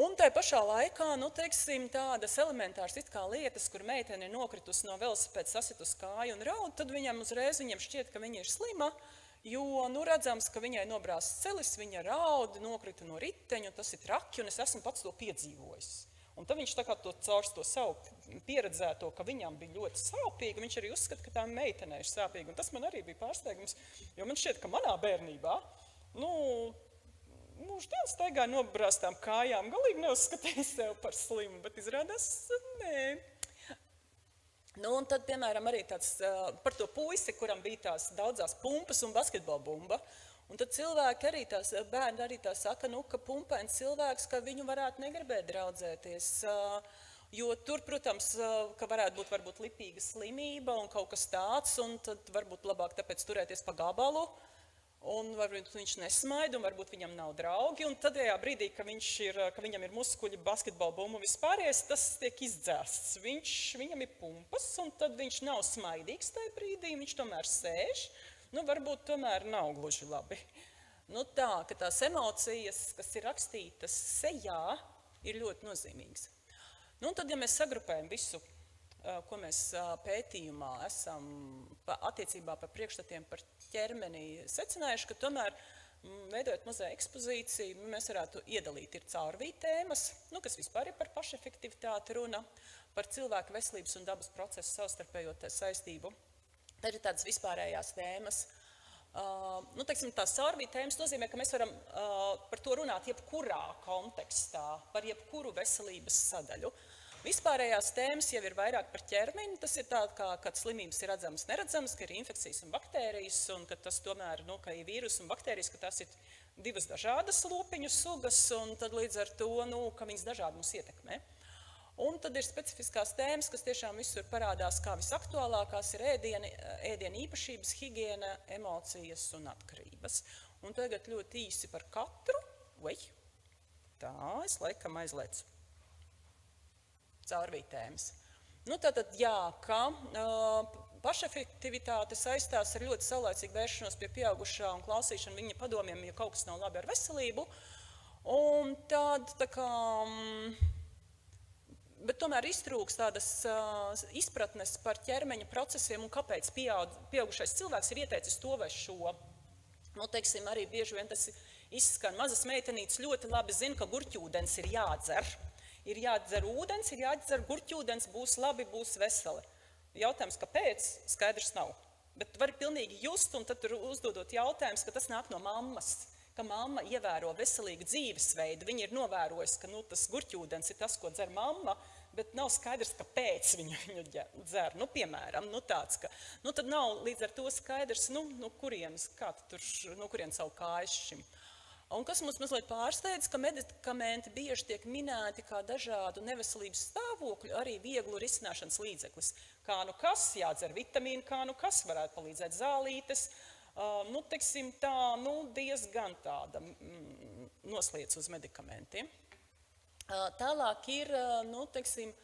Un tai pašā laikā, teiksim, tādas elementāras it kā lietas, kur meitene ir nokritusi no velosipēda, sasit uz kāju un raud, tad viņam šķiet, ka viņa ir slima, jo, redzams, ka viņai nobrāzts celis, viņa raud, nokrita no riteņa, un tas ir traki, un es esmu pats to piedzīvojis. Un tad viņš tā kā caur to savu pieredzēto, ka viņam bija ļoti sāpīgi, viņš arī uzskata, ka tā meitenei ir sāpīgi. Un tas man arī bija pārsteigums, jo man šķiet, ka manā bērnībā, mūždien staigāja nobrāztām kājām, galīgi neuzskatīja sev par slimu, bet izrādās, nē. Un tad, piemēram, arī tāds par to puisi, kuram bija tās daudzās pumpas un basketbola bumba. Un tad cilvēki bērni arī tā saka, ka pumpains cilvēks, ka viņu varētu negribēt draudzēties, jo tur, protams, ka varētu būt varbūt lipīga slimība un kaut kas tāds, un tad varbūt labāk tāpēc turēties pa gabalu, un varbūt viņš nesmaida, un varbūt viņam nav draugi, un tad tajā brīdī, ka viņam ir muskuļi, basketbola bumba un vispārējais, tas tiek izdzēsts. Viņam ir pumpas, un tad viņš nav smaidīgs tajā brīdī, viņš tomēr sēž. Varbūt tomēr nav gluži labi. Tā, ka tās emocijas, kas ir rakstītas sejā, ir ļoti nozīmīgas. Tad, ja mēs sagrupējam visu, ko mēs pētījumā esam attiecībā par priekšstatiem par ķermeni secinājuši, ka tomēr, veidojot muzeja ekspozīciju, mēs varētu iedalīt ir caurvīt tēmas, kas vispār ir par pašefektivitāti runa, par cilvēku veselības un dabas procesu savstarpējo saistību. Tad ir tādas vispārējās tēmas. Teiksim, tās caurvīt tēmas nozīmē, ka mēs varam par to runāt jebkurā kontekstā, par jebkuru veselības sadaļu. Vispārējās tēmas jau ir vairāk par ķermeni, tas ir tā, kad slimības ir redzamas, neredzamas, ka ir infekcijas un baktērijas, un ka tas tomēr, ka ir vīrus un baktērijas, ka tās ir divas dažādas lopiņu sugas, un tad līdz ar to, ka viņas dažādi mūs ietekmē. Un tad ir specifiskās tēmas, kas tiešām visur parādās kā visaktuālākās, ir ēdiena īpašības, higiēna, emocijas un atkarības. Un tagad ļoti īsi par katru. Tā, es laikam aizliecu caurvīt tēmas. Tātad, jā, ka pašefektivitāte saistās ar ļoti saulaicīgu vēršanos pie pieaugušā un klausīšanu viņa padomiem, ja kaut kas nav labi ar veselību. Un tad, bet tomēr iztrūks tādas izpratnes par ķermeņa procesiem un kāpēc pieaugušais cilvēks ir ieteicis to vai šo. Teiksim, arī bieži vien tas izskan. Mazas meitenītes ļoti labi zina, ka gurķūdens ir jādzer. Ir jādzer ūdens, ir jādzer gurķūdens, būs labi, būs veseli. Jautājums, kāpēc? Skaidrs nav. Bet var pilnīgi just, un tad tur uzdodot jautājums, ka tas nāk no mammas. Ka mamma ievēro veselīgu dzīvesveidu. Viņa ir novērojusi, ka tas gurķūdens ir tas, ko dzer mamma, bet nav skaidrs, kāpēc viņu dzer. Piemēram, tāds, ka tad nav līdz ar to skaidrs, no kurienes savu kājas šim. Un kas mums mazliet pārsteidz, ka medikamenti bieži tiek minēti kā dažādu neveselības stāvokļu, arī vieglu risināšanas līdzeklis. Kā kas jādzer vitamīnu, kā kas varētu palīdzēt zālītes. Teiksim tā, diezgan tāda nosliec uz medikamentiem. Tālāk ir, teiksim,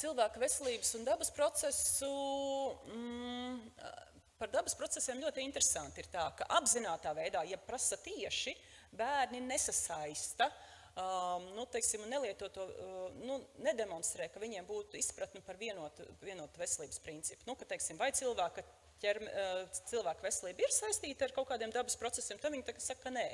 cilvēka veselības un dabas procesu. Par dabas procesiem ļoti interesanti ir tā, ka apzinātā veidā, ja prasa tieši, bērni nesasaista, teiksim, nelieto to, nedemonstrē, ka viņiem būtu izpratni par vienotu veselības principu. Ka, teiksim, vai cilvēka veselība ir saistīta ar kaut kādiem dabas procesiem, tad viņi saka, ka nē.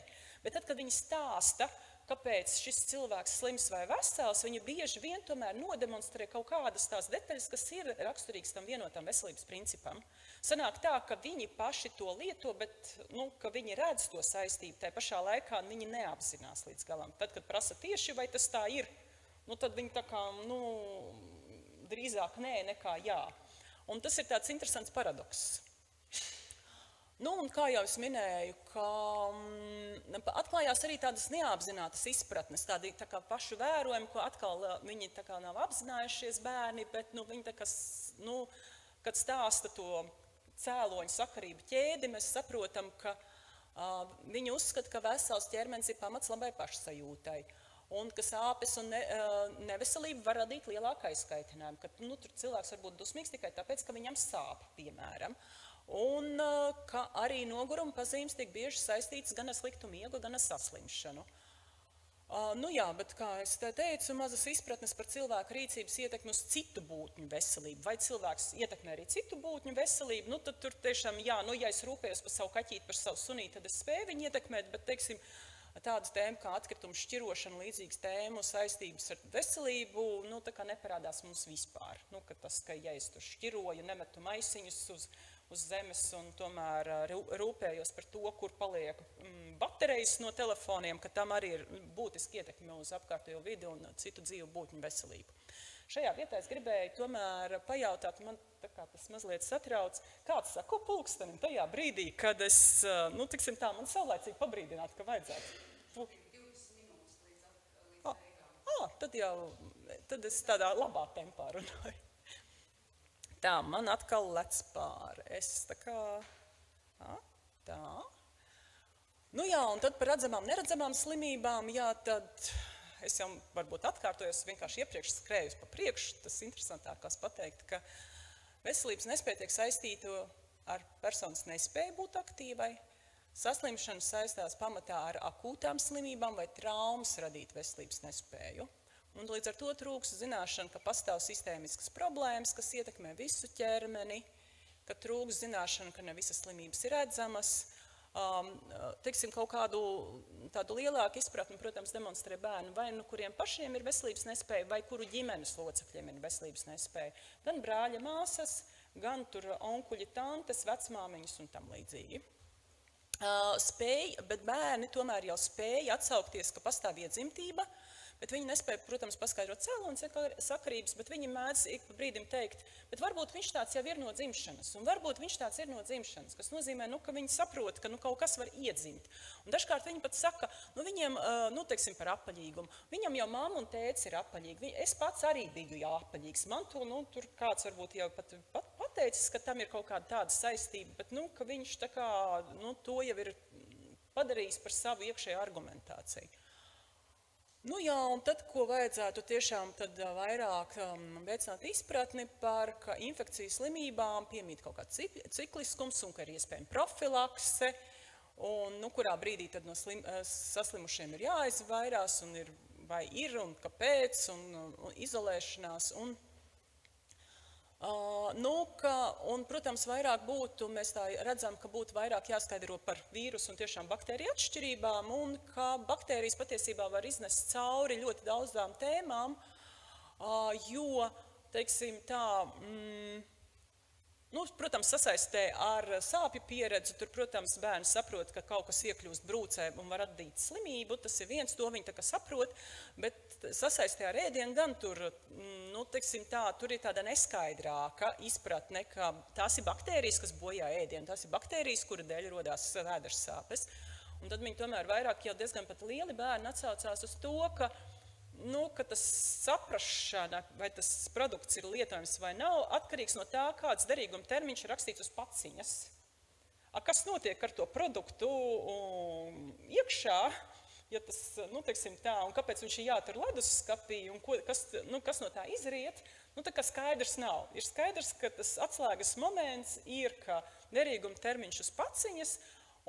Bet tad, kad viņi stāsta, kāpēc šis cilvēks slims vai vesels, viņi bieži vien tomēr nodemonstrē kaut kādas tās detaļas, kas ir raksturīgas tam vienotam veselības principam. Sanāk tā, ka viņi paši to lieto, bet ka viņi redz to saistību, tai pašā laikā viņi neapzinās līdz galam. Tad, kad prasa tieši, vai tas tā ir, tad viņi tā kā, drīzāk nē nekā jā. Un tas ir tāds interesants paradoks. Un kā jau es minēju, ka atklājās arī tādas neapzinātas izpratnes, tādi tā kā pašu vērojumi, ko atkal viņi tā kā nav apzinājušies bērni, bet viņi tā kā, kad stāsta to cēloņu sakarību ķēdi, mēs saprotam, ka viņi uzskata, ka vesels ķermenis ir pamats labai pašsajūtai. Un ka sāpes un neveselība var radīt lielāku aizskaitinājumu, ka tur cilvēks var būt dusmīgs tikai tāpēc, ka viņam sāp, piemēram. Un ka arī noguruma pazīmes tiek bieži saistītas gan ar sliktu miegu, gan ar saslimšanu. Jā, bet kā es te teicu, mazas izpratnes par cilvēku rīcības ietekmi uz citu būtņu veselību. Vai cilvēks ietekmē arī citu būtņu veselību? Tad tur tiešām, jā, ja es rūpējos par savu kaķīti, par savu sunīti, tad es spēju viņu ietekmēt, bet, teiksim, tādas tēmas kā atkritumu šķirošana, līdzīgas tēmu saistības ar veselību, tā kā neparādās mums vispār. Ka tas, ka ja es tur šķiroju, nemetu maisiņus uz zemes un tomēr rūpējos par to, kur paliek baterijas no telefoniem, ka tam arī ir būtiski ietekme uz apkārtējo vidi un citu dzīvu būtņu veselību. Šajā vietā es gribēju tomēr pajautāt, man tas mazliet satrauc, kāds sako pulkstenim tajā brīdī, kad es, tiksim tā, man saulaicīgi pabrīdināt, ka vajadzētu. 20 minūtes līdz beigām. Tad es tādā labā tempā runāju. Tā, man atkal lec pāri. Es tā kā, tā. Un tad par redzamām, neredzamām slimībām, tad es jau varbūt atkārtojos, vienkārši iepriekš skrējus pa priekšu, tas interesantākās pateikt, ka veselības nespēja tiek saistīta ar personas nespēju būt aktīvai, saslimšana saistās pamatā ar akūtām slimībām vai traumas radīt veselības nespēju. Un līdz ar to trūks zināšana, ka pastāv sistēmiskas problēmas, kas ietekmē visu ķermeni, ka trūks zināšana, ka ne visas slimības ir redzamas. Teiksim, kaut kādu tādu lielāku izpratni, protams, demonstrē bērni, vai kuriem pašiem ir veselības nespēja, vai kuru ģimenes locekļiem ir veselības nespēja. Gan brāļa māsas, gan tur onkuļi, tantes, vecmāmiņas un tam līdzīgi. Bet bērni tomēr jau spēja atsaukties, ka pastāv iedzimtība, bet viņi nespēja, protams, paskaidrot cēloņu sakarības, bet viņi mēdz ik pa brīdim teikt, bet varbūt viņš tāds jau ir no dzimšanas, un varbūt viņš tāds ir no dzimšanas, kas nozīmē, ka viņi saprot, ka kaut kas var iedzimt. Un dažkārt viņi pat saka, viņiem, teiksim par apaļīgumu, viņam jau mamma un tētis ir apaļīgi, es pats arī biju apaļīgs, man to, tur kāds varbūt jau pat pateicis, ka tam ir kaut kāda tāda saistība, bet, ka viņš tā kā, to jau ir padarījis par savu iekšēju argumentāciju. Jā, un tad, ko vajadzētu tiešām tad vairāk veicināt izpratni par, ka infekcijas slimībām piemīt kaut kāds cikliskums un ka ir iespējama profilakse, un, kurā brīdī tad no saslimušiem ir jāizvairās, un vai ir, un kāpēc, un izolēšanās, un, protams, vairāk būtu, mēs tā redzam, ka būtu vairāk jāskaidro par vīrusu un tiešām baktēriju atšķirībām, un ka baktērijas patiesībā var iznest cauri ļoti daudzām tēmām, jo, teiksim tā, protams, sasaistē ar sāpju pieredzi, tur, protams, bērni saprot, ka kaut kas iekļūst brūcē un var atdīt slimību, tas ir viens, to viņi tā kā saprot, bet sasaistē ar ēdienu gan tur, teiksim tā, tur ir tāda neskaidrāka izpratne, ka tās ir baktērijas, kas bojā ēdienu, tās ir baktērijas, kura dēļ rodās vēders sāpes, un tad viņi tomēr vairāk jau diezgan pat lieli bērni atsaucās uz to, ka tas saprašana, vai tas produkts ir lietojams vai nav, atkarīgs no tā, kāds derīguma termiņš ir rakstīts uz paciņas. Kas notiek ar to produktu iekšā, ja tas, teiksim tā, un kāpēc viņš ir jātur ledusskapī, un kas no tā izriet, tā kā skaidrs nav. Ir skaidrs, ka tas atslēgas moments ir, ka derīguma termiņš uz paciņas,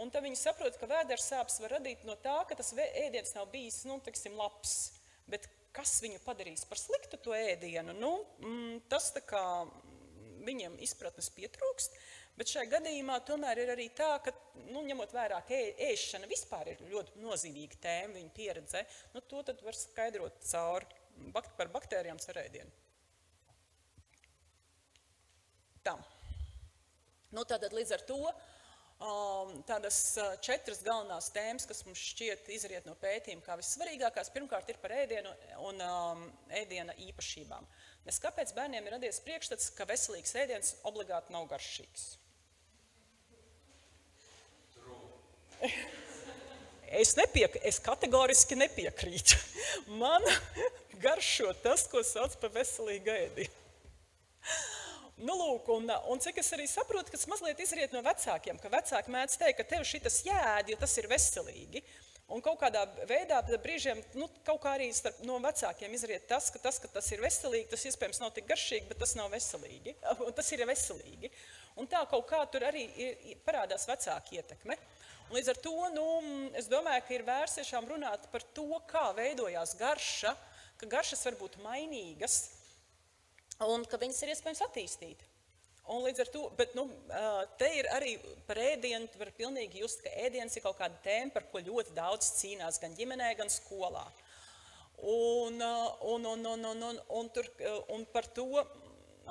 un tad viņi saprot, ka vēders sāpes var radīt no tā, ka tas ēdiens nav bijis, teiksim, labs. Bet kas viņu padarīs par sliktu to ēdienu, tas tā kā viņiem izpratnes pietrūkst, bet šajā gadījumā tomēr ir arī tā, ka, ņemot vērā, ka ēšana vispār ir ļoti nozīmīga tēma viņa pieredzē, to tad var skaidrot cauri par baktērijām ar ēdienu. Tam. Tātad līdz ar to tādas 4 galvenās tēmas, kas mums šķiet izriet no pētījuma, kā vissvarīgākās, pirmkārt ir par ēdienu un ēdiena īpašībām. Kāpēc bērniem ir radies priekšstats, ka veselīgs ēdiens obligāti nav garšīgs? Es kategoriski nepiekrītu. Man garšo tas, ko sauc par veselīgu ēdienu. Lūk, un cik es arī saprotu, ka tas mazliet izriet no vecākiem, ka vecāki mēdz teikt, ka tev šitas jāēd, jo tas ir veselīgi. Un kaut kādā veidā brīžiem, kaut kā arī no vecākiem izriet tas, ka tas ir veselīgi, tas iespējams nav tik garšīgi, bet tas nav veselīgi. Un tas ir veselīgi. Un tā kaut kā tur arī parādās vecāka ietekme. Un līdz ar to, es domāju, ka ir vērts tiešām runāt par to, kā veidojās garša, ka garšas var būt mainīgas, un ka viņas ir iespējams attīstīt. Un līdz ar to, bet te ir arī par ēdienu, var pilnīgi just, ka ēdiens ir kaut kāda tēma, par ko ļoti daudz cīnās gan ģimenē, gan skolā. Un par to,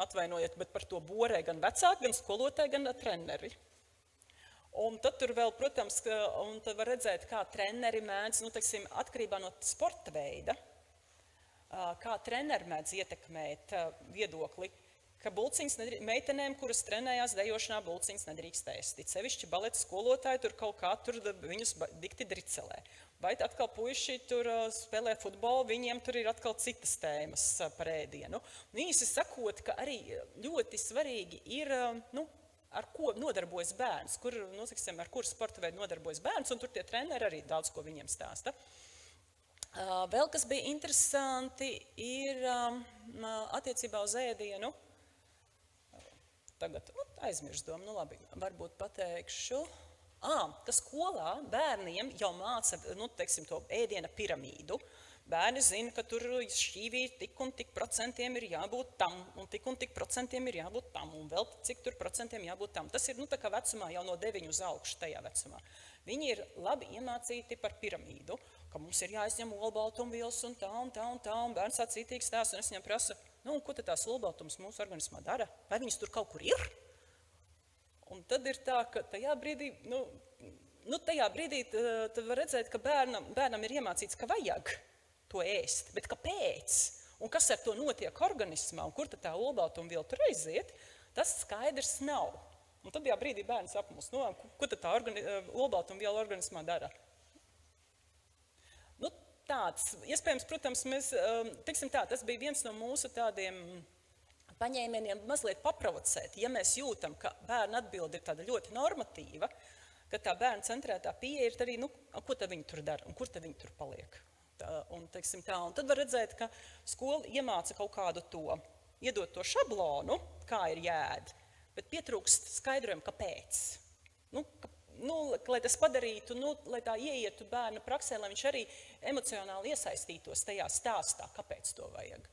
atvainojiet, bet par to borē gan vecāki, gan skolotāji, gan treneri. Un tad tur vēl, protams, un tad var redzēt, kā treneri mēdz, teiksim, atkarībā no sporta veida, kā treneri mēdz ietekmēt viedokli, ka meitenēm, kuras trenējās dejošanā, bulciņas nedrīkst ēst. Sevišķi baleta skolotāji tur kaut kā viņus dikti dricelē. Vai atkal puiši tur spēlē futbolu, viņiem tur ir atkal citas tēmas par ēdienu. Īsi sakot, ka arī ļoti svarīgi ir, ar ko nodarbojas bērns, ar kuru sporta veidu nodarbojas bērns, un tur tie treneri arī daudz ko viņiem stāsta. Vēl, kas bija interesanti, ir attiecībā uz ēdienu. Tagad aizmirst domu, labi, varbūt pateikšu. Ka skolā bērniem jau māca, teiksim, to ēdiena piramīdu. Bērni zina, ka tur šķīvī tik un tik procentiem ir jābūt tam, un tik procentiem ir jābūt tam, un vēl cik tur procentiem jābūt tam. Tas ir, tā kā vecumā jau no 9 uz augšu tajā vecumā. Viņi ir labi iemācīti par piramīdu, ka mums ir jāizņem olbaltumvielas un tā, un bērns tā cītīgi stāsta, un es viņam prasu, ko tad tās olbaltums mūsu organismā dara? Vai viņas tur kaut kur ir? Un tad ir tā, ka tajā brīdī, tad var redzēt, ka bērnam ir iemācīts, ka vajag. to ēst. Bet kāpēc? Un kas ar to notiek organismā? Un kur tad tā olbaltumviela tur aiziet? Tas skaidrs nav. Un tad jā brīdī bērns apmulst. Nu, ko tad tā olbaltumviela organismā dara? Nu, tāds, iespējams, protams, mēs, tiksim tā, tas bija viens no mūsu tādiem paņēmieniem mazliet paprovocēt. Ja mēs jūtam, ka bērna atbilde ir tāda ļoti normatīva, ka tā bērna centrētā pieeja ir arī, nu, ko tad viņi tur dara un kur tad viņi tur paliek. Un tad var redzēt, ka skola iemāca kaut kādu to, iedot to šablonu, kā ir jēd, bet pietrūkst skaidrojumu, kāpēc. Lai tas padarītu, lai tā ieietu bērna praksē, lai viņš arī emocionāli iesaistītos tajā stāstā, kāpēc to vajag.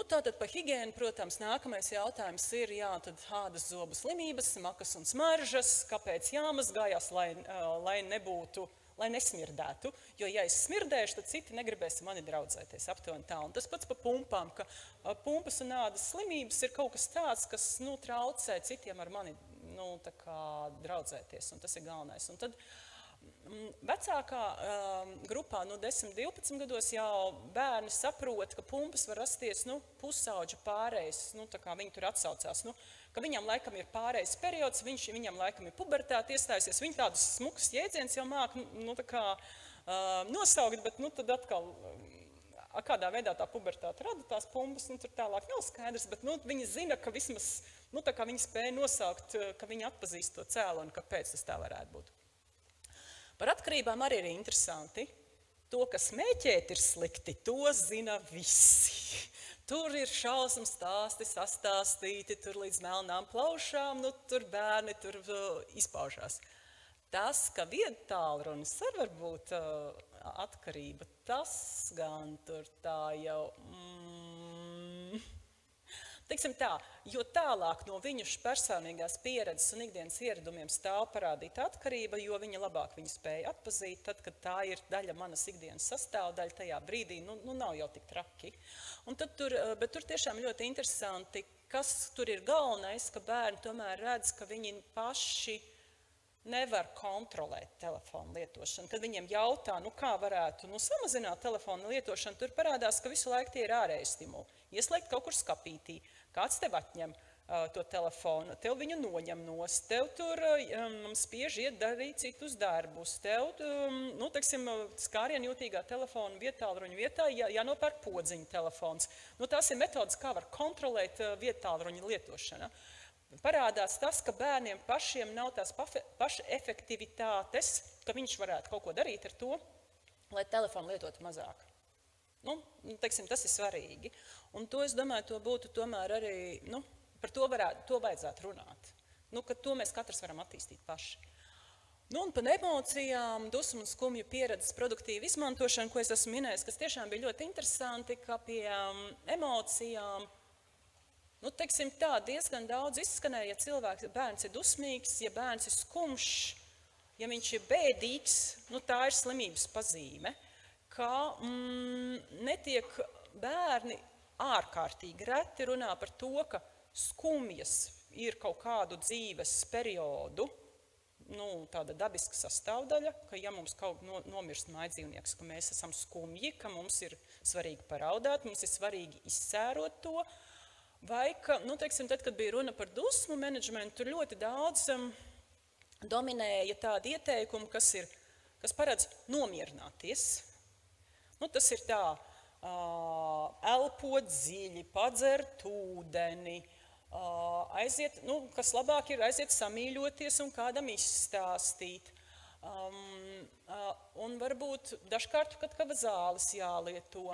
Tātad par higiēnu, protams, nākamais jautājums ir, tad ādas zobu slimības, smakas un smaržas, kāpēc jāmazgājās, lai nebūtu, lai nesmirdētu, jo ja es smirdēšu, tad citi negribēs mani draudzēties aptuveni tā. Un tas pats par pumpām, ka pumpas un ādas slimības ir kaut kas tāds, kas traucē citiem ar mani draudzēties, un tas ir galvenais. Un tad vecākā grupā, 10-12 gados jau bērni saprot, ka pumpas var rasties pusauģa pārējais, tā kā viņi tur atsaucās, ka viņam laikam ir pārējais periods, viņam laikam ir pubertāte iestājusies, viņi tādus smukus jēdzienus jau māk nosaukt, bet tad atkal, kādā veidā tā pubertāte rada tās pumpas, tur tālāk nav skaidrs, bet viņi zina, ka vismaz, tā kā viņi spēja nosaukt, ka viņi atpazīst to cēloni, kāpēc tas tā varētu būt. Par atkarībām arī ir interesanti. To, ka smēķēt ir slikti, to zina visi. Tur ir šausmu stāsti sastāstīti, tur līdz melnām plaušām, tur bērni tur izpaužās. Tas, ka viedtālrunis var būt atkarība, tas gan tur tā jau... Teiksim tā, jo tālāk no viņu personīgās pieredzes un ikdienas ieradumiem stāv parādīta atkarība, jo viņa labāk viņu spēja atpazīt, tad, kad tā ir daļa manas ikdienas sastāvdaļa, tajā brīdī, nav jau tik traki. Bet tur tiešām ļoti interesanti, kas tur ir galvenais, ka bērni tomēr redz, ka viņi paši nevar kontrolēt telefonu lietošanu. Kad viņiem jautā, kā varētu samazināt telefonu lietošanu, tur parādās, ka visu laiku tie ir ārēji stimuli. Ieslēgt kaut kur skapītī, kāds tev atņem to telefonu, tev viņu noņem nost, tev tur spiež iet darīt citus darbus, tev, skārienjūtīgā telefona vietālruņa vietā jānopērk podziņa telefons. Tās ir metodas, kā var kontrolēt vietālruņa lietošanu. Parādās tas, ka bērniem pašiem nav tās paša efektivitātes, ka viņš varētu kaut ko darīt ar to, lai telefonu lietotu mazāk. Tas ir svarīgi. Un to, es domāju, to būtu tomēr arī, par to vajadzētu runāt. Ka to mēs katrs varam attīstīt paši. Un par emocijām, dusmu un skumju pieredzes produktīvu izmantošanu, ko es esmu minējis, kas tiešām bija ļoti interesanti, ka pie emocijām, diezgan daudz izskanēja, ja bērns ir dusmīgs, ja bērns ir skumjš, ja viņš ir bēdīgs, tā ir slimības pazīme. Ka netiek bērni ārkārtīgi reti runā par to, ka skumjas ir kaut kādu dzīves periodu, tāda dabiska sastāvdaļa, ka ja mums kaut nomirst mājdzīvnieks, ka mēs esam skumji, ka mums ir svarīgi paraudāt, mums ir svarīgi izsērot to, vai ka, tad, kad bija runa par dusmu menedžmentu, tur ļoti daudz dominēja tādi ieteikumi, kas paredz nomierināties. Tas ir tā, elpot dziļi, padzert ūdeni, aiziet, kas labāk ir aiziet samīļoties un kādam izstāstīt. Un varbūt dažkārt, kad zāles jālieto,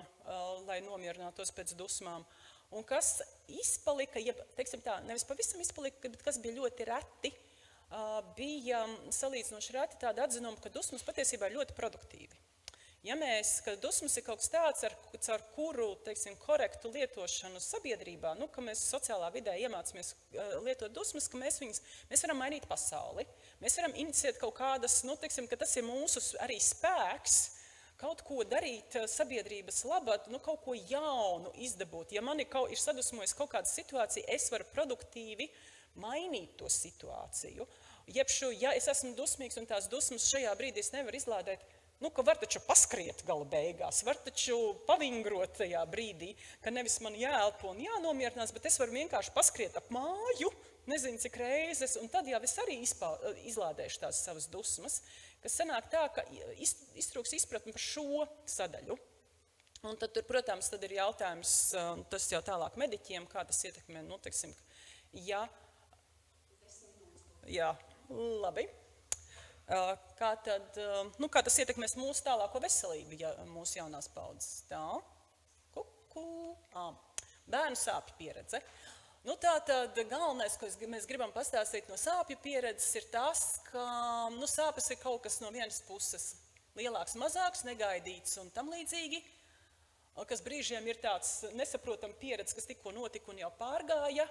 lai nomierinātos pēc dusmām. Un kas izpalika, nevis pavisam izpalika, bet kas bija ļoti reti, bija salīdzinoši reti tāda atzinuma, ka dusmas patiesībā ir ļoti produktīvi. Ja ka dusmas ir kaut kas tāds, ar kuru, korektu lietošanu sabiedrībā, ka mēs sociālā vidē iemācāmies lietot dusmas, ka mēs varam mainīt pasauli, mēs varam iniciēt kaut kādas, ka tas ir mūsu arī spēks, kaut ko darīt sabiedrības labad, kaut ko jaunu izdabūt. Ja man ir sadusmojis kaut kāda situācija, es varu produktīvi mainīt to situāciju. Ja es esmu dusmīgs un tās dusmas šajā brīdī es nevaru izlādēt, ka var taču paskriet gala beigās, var taču pavingrot tajā brīdī, ka nevis man jāelpo un jānomierinās, bet es varu vienkārši paskriet ap māju, nezinu cik reizes, un tad jau es arī izlādēšu tās savas dusmas, kas sanāk tā, ka iztrūks izpratni par šo sadaļu. Un tad, protams, tad ir jautājums, tas jau tālāk mediķiem, kā tas ietekmē, teiksim, jā, labi. Kā tas ietekmēs mūsu tālāko veselību, ja mūsu jaunās paudzes? Tā, bērnu sāpju pieredze. Tātad galvenais, ko mēs gribam pastāstīt no sāpju pieredzes, ir tas, ka sāpes ir kaut kas no vienas puses lielāks, mazāks, negaidīts un tam līdzīgi, kas brīžiem ir tāds nesaprotam pieredze, kas tikko notika un jau pārgāja.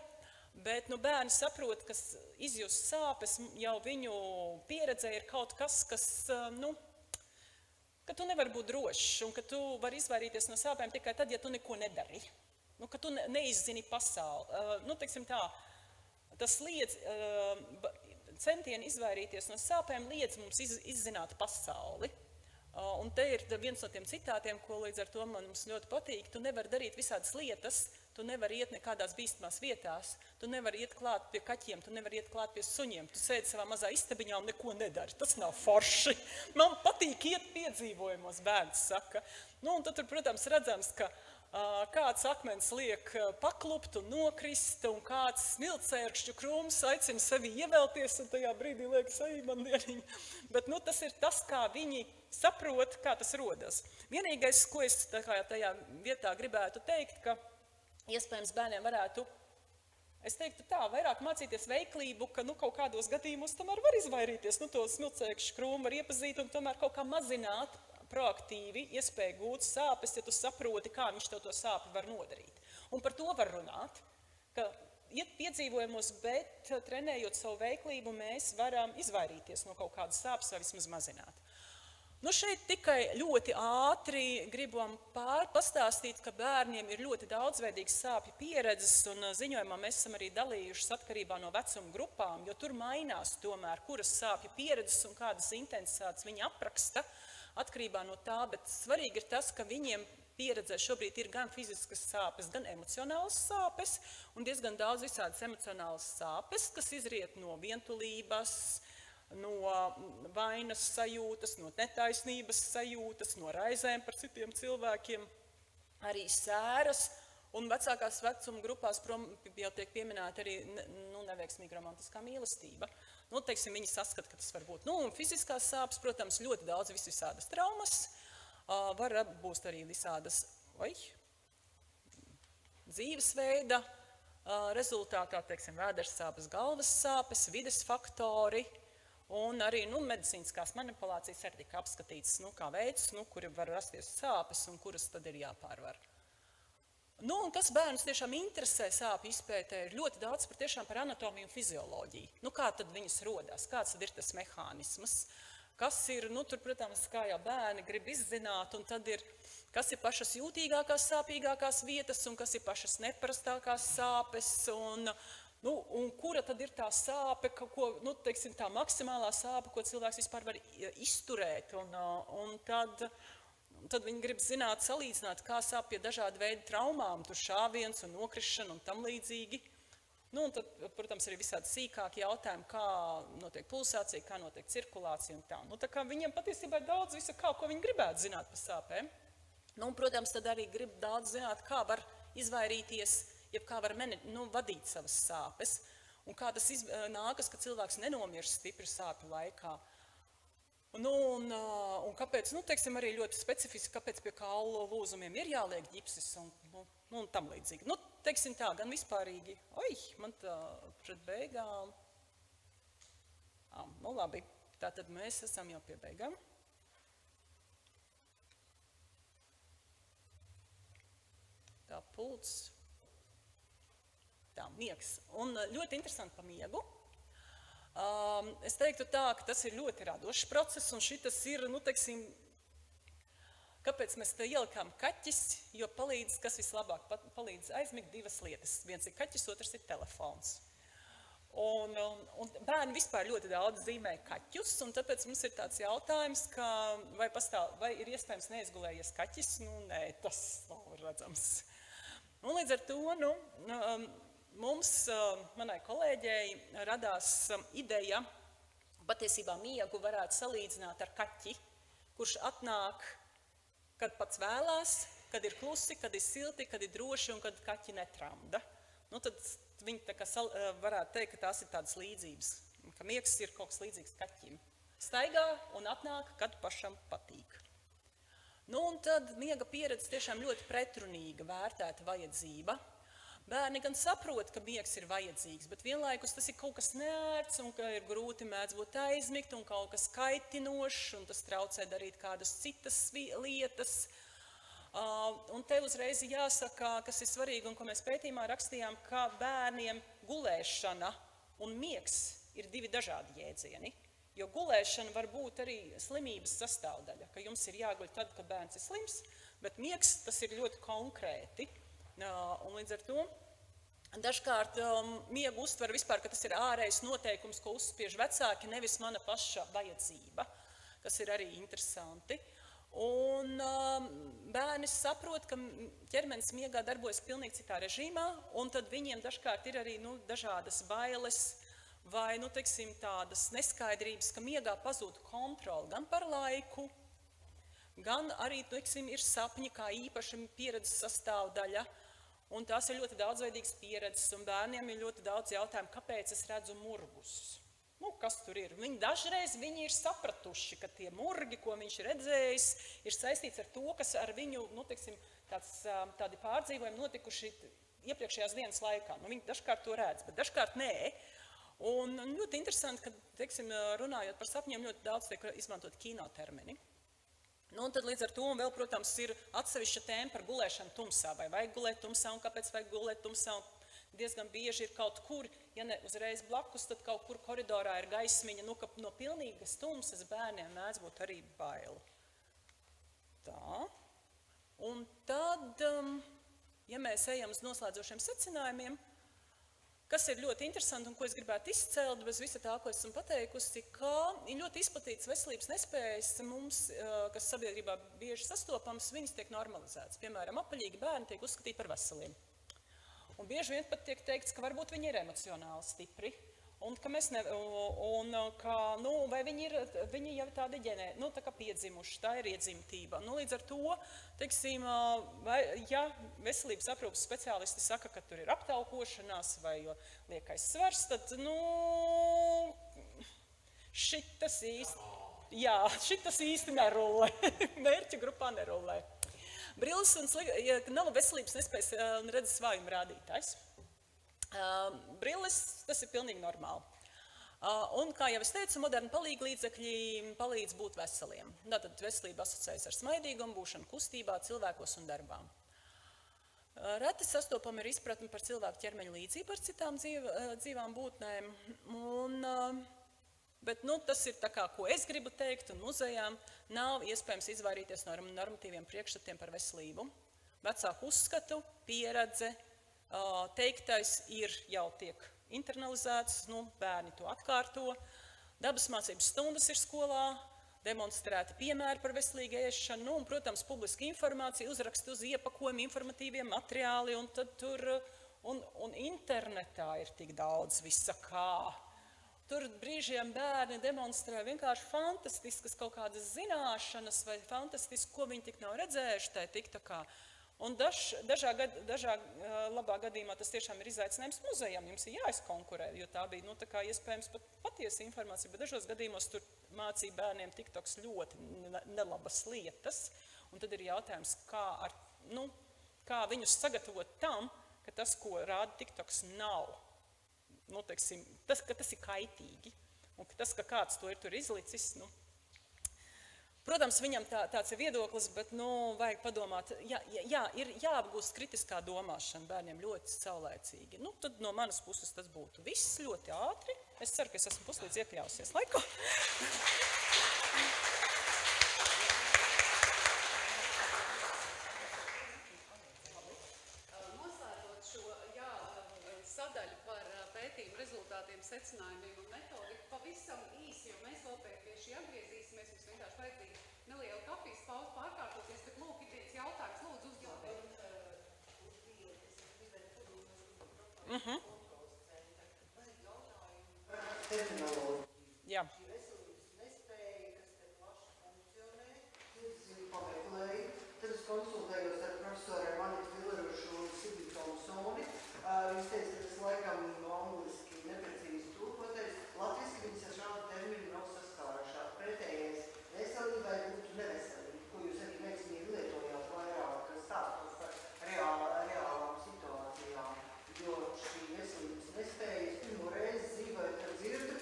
Bet bērni saprot, ka izjust sāpes jau viņu pieredzē ir kaut kas, ka tu nevari būt drošs un ka tu vari izvairīties no sāpēm tikai tad, ja tu neko nedari. Ka tu neizzini pasauli. Teiksim tā, tas liedz, centieni izvairīties no sāpēm liedz mums izzināt pasauli. Un te ir viens no tiem citātiem, ko līdz ar to mums ļoti patīk. Tu nevari darīt visādas lietas, tu nevari iet nekādās bīstamās vietās, tu nevari iet klāt pie kaķiem, tu nevari iet klāt pie suņiem, tu sēdi savā mazā istabiņā un neko nedari. Tas nav forši. Man patīk iet piedzīvojumos, bērns saka. Un tad, protams, redzams, ka kāds akmens liek paklupt un nokrist, un kāds smilcērkšķu krūms aicina sevi ievelties, un tajā brīdī liekas, man dieniņa. Bet tas ir tas, kā viņi saprot, kā tas rodas. Vienīgais, ko es tajā vietā gribētu teikt, ka iespējams bērniem varētu, es teiktu tā, vairāk mācīties veiklību, ka kaut kādos gadījumos tomēr var izvairīties, to smilcēkšķu krūmu var iepazīt un tomēr kaut kā mazināt proaktīvi iespēju gūt sāpes, ja tu saproti, kā viņš tev to sāpi var nodarīt. Un par to var runāt, ka iet piedzīvojumos, bet trenējot savu veiklību, mēs varam izvairīties no kaut kādas sāpes vai vismaz mazināt. Šeit tikai ļoti ātri gribam pastāstīt, ka bērniem ir ļoti daudzveidīgas sāpju pieredzes, un ziņojumā mēs esam arī dalījušas atkarībā no vecuma grupām, jo tur mainās tomēr, kuras sāpju pieredzes un kādas intensitātes viņi apraksta atkarībā no tā, bet svarīgi ir tas, ka viņiem pieredzē šobrīd ir gan fiziskas sāpes, gan emocionālas sāpes, un diezgan daudz visādas emocionālas sāpes, kas izriet no vientulības, no vainas sajūtas, no netaisnības sajūtas, no raizēm par citiem cilvēkiem, arī sēras, un vecākās vecuma grupās jau tiek pieminēta arī neveiksmīga romantiskā mīlestība. Teiksim, viņi saskata, ka tas var būt. Un fiziskās sāpes, protams, ļoti daudz visādas traumas, var būt arī visādas dzīvesveida rezultātā, teiksim, vēders sāpes, galvas sāpes, vides faktori, un arī medicīniskās manipulācijas arī tika apskatītas kā veids, kuri var rasties sāpes un kuras tad ir jāpārvar. Un kas bērnus tiešām interesē sāpju izpētē, ir ļoti daudz par anatomiju un fizioloģiju. Kā tad viņas rodās, kāds tad ir tas mehānisms, kas ir, tur, protams, kā jau bērni grib izzināt, un tad ir, kas ir pašas jūtīgākās, sāpīgākās vietas, un kas ir pašas neparastākās sāpes, un kura tad ir tā sāpe, teiksim, tā maksimālā sāpe, ko cilvēks vispār var izturēt, un tad viņi grib zināt, salīdzināt, kā sāp pie dažādu veidu traumām, tur šāviens un nokrišana un tam līdzīgi. Un tad, protams, arī visādi sīkāki jautājumi, kā notiek pulsācija, kā notiek cirkulācija un tā. Tā kā viņiem patiesībā ir daudz visa, ko viņi gribētu zināt par sāpēm. Protams, tad arī grib daudz zināt, kā var izvairīties, jeb kā var vadīt savas sāpes, un kā tas nākas, ka cilvēks nenomirst stipri sāpju laikā. Un kāpēc, teiksim, arī ļoti specifiski, kāpēc pie kaulu lūzumiem ir jāliek ģipsis un tam līdzīgi. Teiksim tā, gan vispārīgi, man tā pret beigām. Labi, tātad mēs esam jau pie beigām. Tā pults. Tā, miegs. Un ļoti interesanti par miegu. Es teiktu tā, ka tas ir ļoti radošs process, un šitas ir, teiksim, kāpēc mēs te ielikām kaķis, jo kas vislabāk palīdz aizmigt divas lietas. Viens ir kaķis, otrs ir telefons. Un bērni vispār ļoti daudz zīmē kaķus, un tāpēc mums ir tāds jautājums, ka vai ir iespējams neizgulējies kaķis? Nē, tas nav redzams. Un līdz ar to mums, manai kolēģei, radās ideja, patiesībā miegu varētu salīdzināt ar kaķi, kurš atnāk, kad pats vēlās, kad ir klusi, kad ir silti, kad ir droši un kad kaķi netramda. Tad viņi tā kā varētu teikt, ka tās ir tādas līdzības, ka miegs ir kaut kas līdzīgs kaķim. Staigā un atnāk, kad pašam patīk. Un tad miega pieredze tiešām ļoti pretrunīga vērtēta vajadzība. Bērni gan saprot, ka miegs ir vajadzīgs, bet vienlaikus tas ir kaut kas neērts un ka ir grūti mēdz būt aizmigt un kaut kas kaitinošs un tas traucē darīt kādas citas lietas. Un te uzreiz jāsaka, kas ir svarīgi un ko mēs pētījumā rakstījām, ka bērniem gulēšana un miegs ir divi dažādi jēdzieni. Jo gulēšana var būt arī slimības sastāvdaļa, ka jums ir jāguļ tad, kad bērns ir slims, bet miegs tas ir ļoti konkrēti. Un līdz ar to dažkārt miegu uztver vispār, ka tas ir ārējs noteikums, ko uzspiež vecāki, nevis mana paša vajadzība, kas ir arī interesanti. Un bērni saprot, ka ķermenis miegā darbojas pilnīgi citā režīmā, un tad viņiem dažkārt ir arī dažādas bailes vai teiksim, tādas neskaidrības, ka miegā pazūd kontroli gan par laiku, gan arī teiksim, ir sapņi kā īpaša pieredzes sastāvdaļa, un tās ir ļoti daudzveidīgas pieredzes, un bērniem ir ļoti daudz jautājumu, kāpēc es redzu murgus. Kas tur ir? Dažreiz viņi ir sapratuši, ka tie murgi, ko viņš ir redzējis, ir saistīts ar to, kas ar viņu, teiksim, tādi pārdzīvojumi notikuši iepriekšējās dienas laikā. Viņi dažkārt to redz, bet dažkārt nē. Un ļoti interesanti, ka, teiksim, runājot par sapņiem, ļoti daudz tiek izmantot kinotermini. Un tad līdz ar to vēl, protams, ir atsevišķa tēma par gulēšanu tumsā. Vai vajag gulēt tumsā un kāpēc vajag gulēt tumsā? Diezgan bieži ir kaut kur, ja ne uzreiz blakus, tad kaut kur koridorā ir gaismiņa, ka no pilnīgas tumsas bērniem mēdz būt arī baila. Tā. Un tad, ja mēs ejam uz noslēdzošiem secinājumiem, kas ir ļoti interesanti un ko es gribētu izcelt bez visa tā, ko esmu pateikusi, ka ir ļoti izplatītas veselības nespējas mums, kas sabiedrībā bieži sastopams, viņas tiek normalizētas. Piemēram, apaļīgi bērni tiek uzskatīti par veseliem. Un bieži vien pat tiek teikts, ka varbūt viņi ir emocionāli stipri, un ka mēs vai viņi jau tādi tā kā piedzimuši, tā ir iedzimtība. Līdz ar to, teiksim, ja veselības aprūpes speciālisti saka, ka tur ir aptaukošanās vai liekais svars, tad, šitas īsti nerullē, mērķa grupā nerullē. Brilles nav veselības nespējas un redzes vājuma rādītājs. Brilles, tas ir pilnīgi normāli. Un, kā jau es teicu, moderni palīglīdzekļi palīdz būt veseliem. Tātad veselība asociējas ar smaidīgumu, būšanu kustībā, cilvēkos un darbā. Reti sastopam ir izpratni par cilvēku ķermeņa līdzību ar citām dzīvām būtnēm. Bet tas ir tā kā, ko es gribu teikt, un muzejām nav iespējams izvairīties no normatīviem priekšstatiem par veselību. Vecāku uzskatu, pieredze, teiktais jau tiek internalizēts, bērni to atkārto. Dabas mācības stundas ir skolā, demonstrēti piemēri par veselīgu ēšanu, un, protams, publiska informācija, uzraksti uz iepakojumi, informatīvie materiāli, un tad tur, un internetā ir tik daudz visa kā. Tur brīžiem bērni demonstrē vienkārši fantastiskas kaut kādas zināšanas vai fantastisku, ko viņi tik nav redzējuši, tā tik tā kā. Un dažā labā gadījumā tas tiešām ir izaicinājums muzejam, jums ir jāizkonkurē, jo tā bija, tā kā iespējams pat patiesa informācija, bet dažos gadījumos tur mācīja bērniem tiktoks ļoti nelabas lietas, un tad ir jautājums, kā viņus sagatavot tam, ka tas, ko rāda tiktoks, nav. Teiksim, ka tas ir kaitīgi, un tas, ka kāds to ir tur izlicis. Protams, viņam tāds ir viedoklis, bet vajag padomāt, ir jāapgūst kritiskā domāšana bērniem ļoti saulēcīgi. Tad no manas puses tas būtu viss ļoti ātri. Es ceru, ka es esmu puslīdz iekļausies laiku. Noslēdzot šo sadaļu par pētījumu rezultātu izstrādātiem secinājumiem un metodiku pavisam īsi, jo mēs vēl pie šī atgriezīsimies, mums vienkārši vajadzīgi neliela kafijas pauze pārkārtoties, bet lūk, ir viens jautājums, lūdzu uzdodiet. Jā. Tad es konsultējos ar profesoriem Anitu Villerušu un Sigridu Tomsoni. Viņš teica, ka tas laikam angliski neprecīzi tulkoteiks. Latviski viņas ar šādu terminu nav saskārušās. Pretējais veselībai būtu neveselība, ko jūs arī veiksmīgi lietojāt vairāk stāstos par reālām situācijām. Jo šī veselības nespējas pirmo reizi dzīvojot ar dzirdu,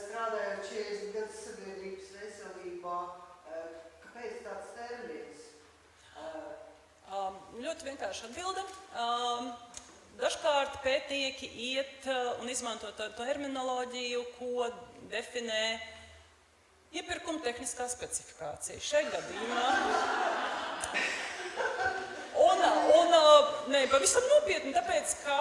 strādājot 40 gadus sabiedrības veselībā. Kāpēc tāds termins? Ļoti vienkārši atbilde. Dažkārt pētnieki iet un izmanto to terminoloģiju, ko definē iepirkuma tehniskā specifikācija. Šajā gadījumā. Pavisam nopietni, tāpēc, ka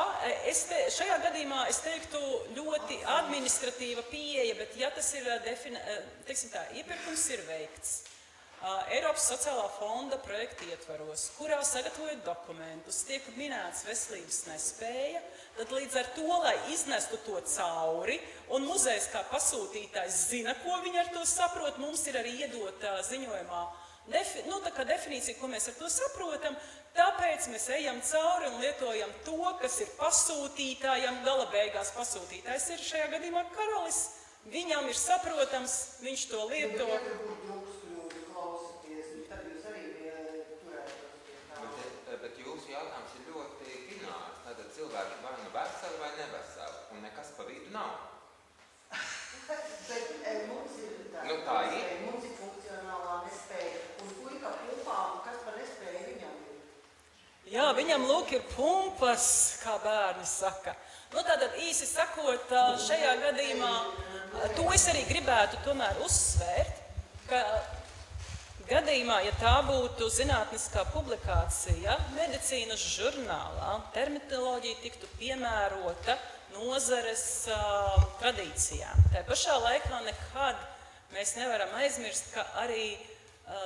šajā gadījumā es teiktu ļoti administratīva pieeja, bet ja tas ir, teiksim tā, iepirkums ir veikts Eiropas sociālā fonda projekta ietvaros, kurā sagatavojot dokumentus, tiek minēts veselības nespēja, tad līdz ar to, lai iznestu to cauri, un muzejs kā pasūtītājs zina, ko viņi ar to saprot, mums ir arī iedota ziņojumā tā kā definīcija, ko mēs ar to saprotam, tāpēc mēs ejam cauri un lietojam to, kas ir pasūtītājam, gala beigās pasūtītājs ir šajā gadījumā karalis, viņam ir saprotams, viņš to lieto. Bet jūsu jautājums ir ļoti binārs. Tātad cilvēki vai nu veseli vai neveseli, un nekas pa vidu nav. Bet mums ir tā nespēja, mums ir funkcionālā nespēja, un puika pumpām, kas pa nespēja viņam ir? Jā, viņam lūk ir pumpas, kā bērni saka. Tātad īsi sakot, šajā gadījumā, to es arī gribētu tomēr uzsvērt, ka gadījumā, ja tā būtu zinātniskā publikācija medicīnas žurnālā, terminoloģija tiktu piemērota nozares tradīcijām. Tā pašā laikā nekad mēs nevaram aizmirst, ka arī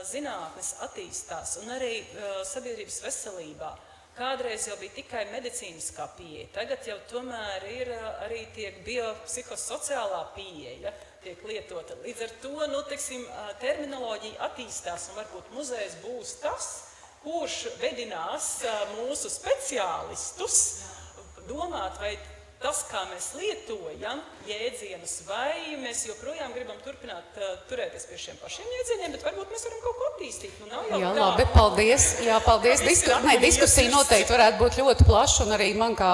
zinātnes attīstās un arī sabiedrības veselībā. Kādreiz jau bija tikai medicīniskā pieeja, tagad jau tomēr ir arī tiek biopsihosociālā pieeja, tiek lietota. Līdz ar to, terminoloģija attīstās un varbūt muzejs būs tas, kurš vedinās mūsu speciālistus domāt, vai tas, kā mēs lietojam jēdzienus, vai mēs joprojām gribam turpināt turēties pie šiem pašiem jēdzieniem, bet varbūt mēs varam kaut ko attīstīt. Jā, labi, paldies. Jā, paldies. Diskusija noteikti varētu būt ļoti plaša, un arī man kā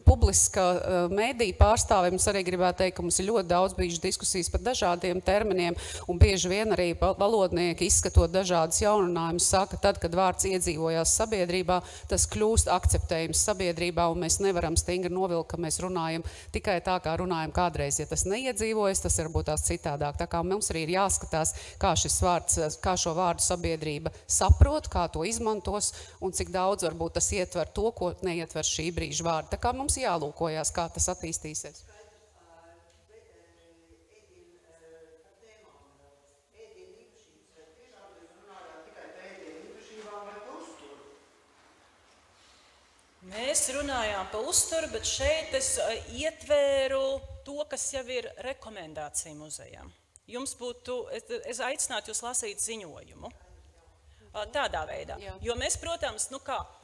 publiska mēdīja pārstāvim es arī gribētu teikt, ka mums ir ļoti daudz bijušas diskusijas par dažādiem terminiem, un bieži vien arī valodnieki izskatot dažādas jauninājumus saka, tad, kad vārds iedzīvojās sabiedrībā, tas kļūst akceptējums sabiedrībā, un mēs nevaram stingri novilkt, ka mēs runājam tikai tā, kā runājam kādreiz. Ja tas neiedzīvojas, tas varbūt tās citādāk. Tā kā mums arī ir jāskatās, kā šo vārdu sabiedrība saprot, kā to izmantos, un cik daudz varbūt tas ietver to, ko neietver šī brīža vārdi. Tā kā mums jālūkojās, kā tas attīstīsies. Mēs runājām par uzturu, bet šeit es ietvēru to, kas jau ir rekomendācija muzejam. Jums būtu, es aicinātu jūs lasīt ziņojumu. Tādā veidā. Jo mēs, protams,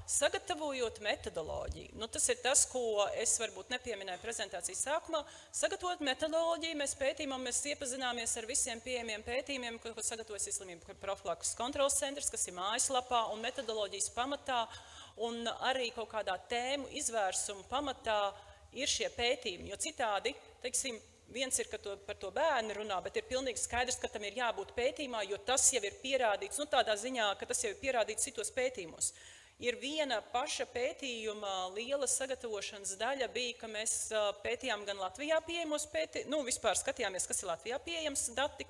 sagatavojot metodoloģiju, tas ir tas, ko es varbūt nepieminēju prezentācijas sākumā, sagatavot metodoloģiju, mēs pētījumam, mēs iepazināmies ar visiem pieejamiem pētījumiem, ko sagatavojas Slimību profilakses kontroles centrs, kas ir mājaslapā un metodoloģijas pamatā, un arī kaut kādā tēmu izvērsumu pamatā ir šie pētījumi, jo citādi, teiksim, viens ir, ka par to bērni runā, bet ir pilnīgi skaidrs, ka tam ir jābūt pētījumā, jo tas jau ir pierādīts, tādā ziņā, ka tas jau ir pierādīts citos pētījumos. Ir viena paša pētījuma liela sagatavošanas daļa bija, ka mēs pētījām gan Latvijā pieejamos vispār skatījāmies, kas ir Latvijā pieejams dati,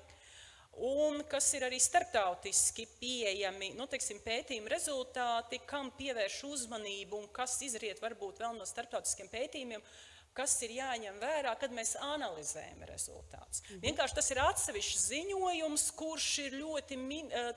un kas ir arī starptautiski pieejami, nu, teiksim, pētījuma rezultāti, kam pievērš uzmanību un kas izriet varbūt vēl no starptautiskiem pētījumiem, kas ir jāņem vērā, kad mēs analizējam rezultātus. Vienkārši tas ir atsevišķs ziņojums, kurš ir ļoti,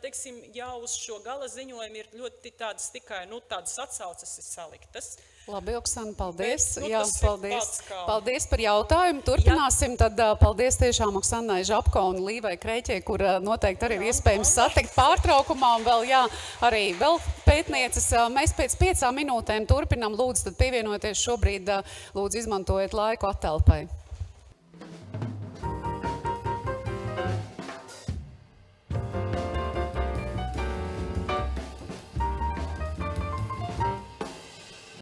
teiksim, jau uz šo gala ziņojumu ir ļoti tādas tikai, nu, tādas atsauces ir saliktas. Labi, Oksana, paldies. Bet, nu, Jā, tas ir paldies. pats kā- Paldies par jautājumu. Turpināsim, tad paldies tiešām Oksanai Žapko un Līvai Kreķei, kur noteikti arī ir iespējams satikt pārtraukumā, un vēl, jā, arī vēl pētnieces. Mēs pēc 5 minūtēm turpinām, lūdzu, tad pievienoties šobrīd, lūdzu, izmantojiet laiku atelpai.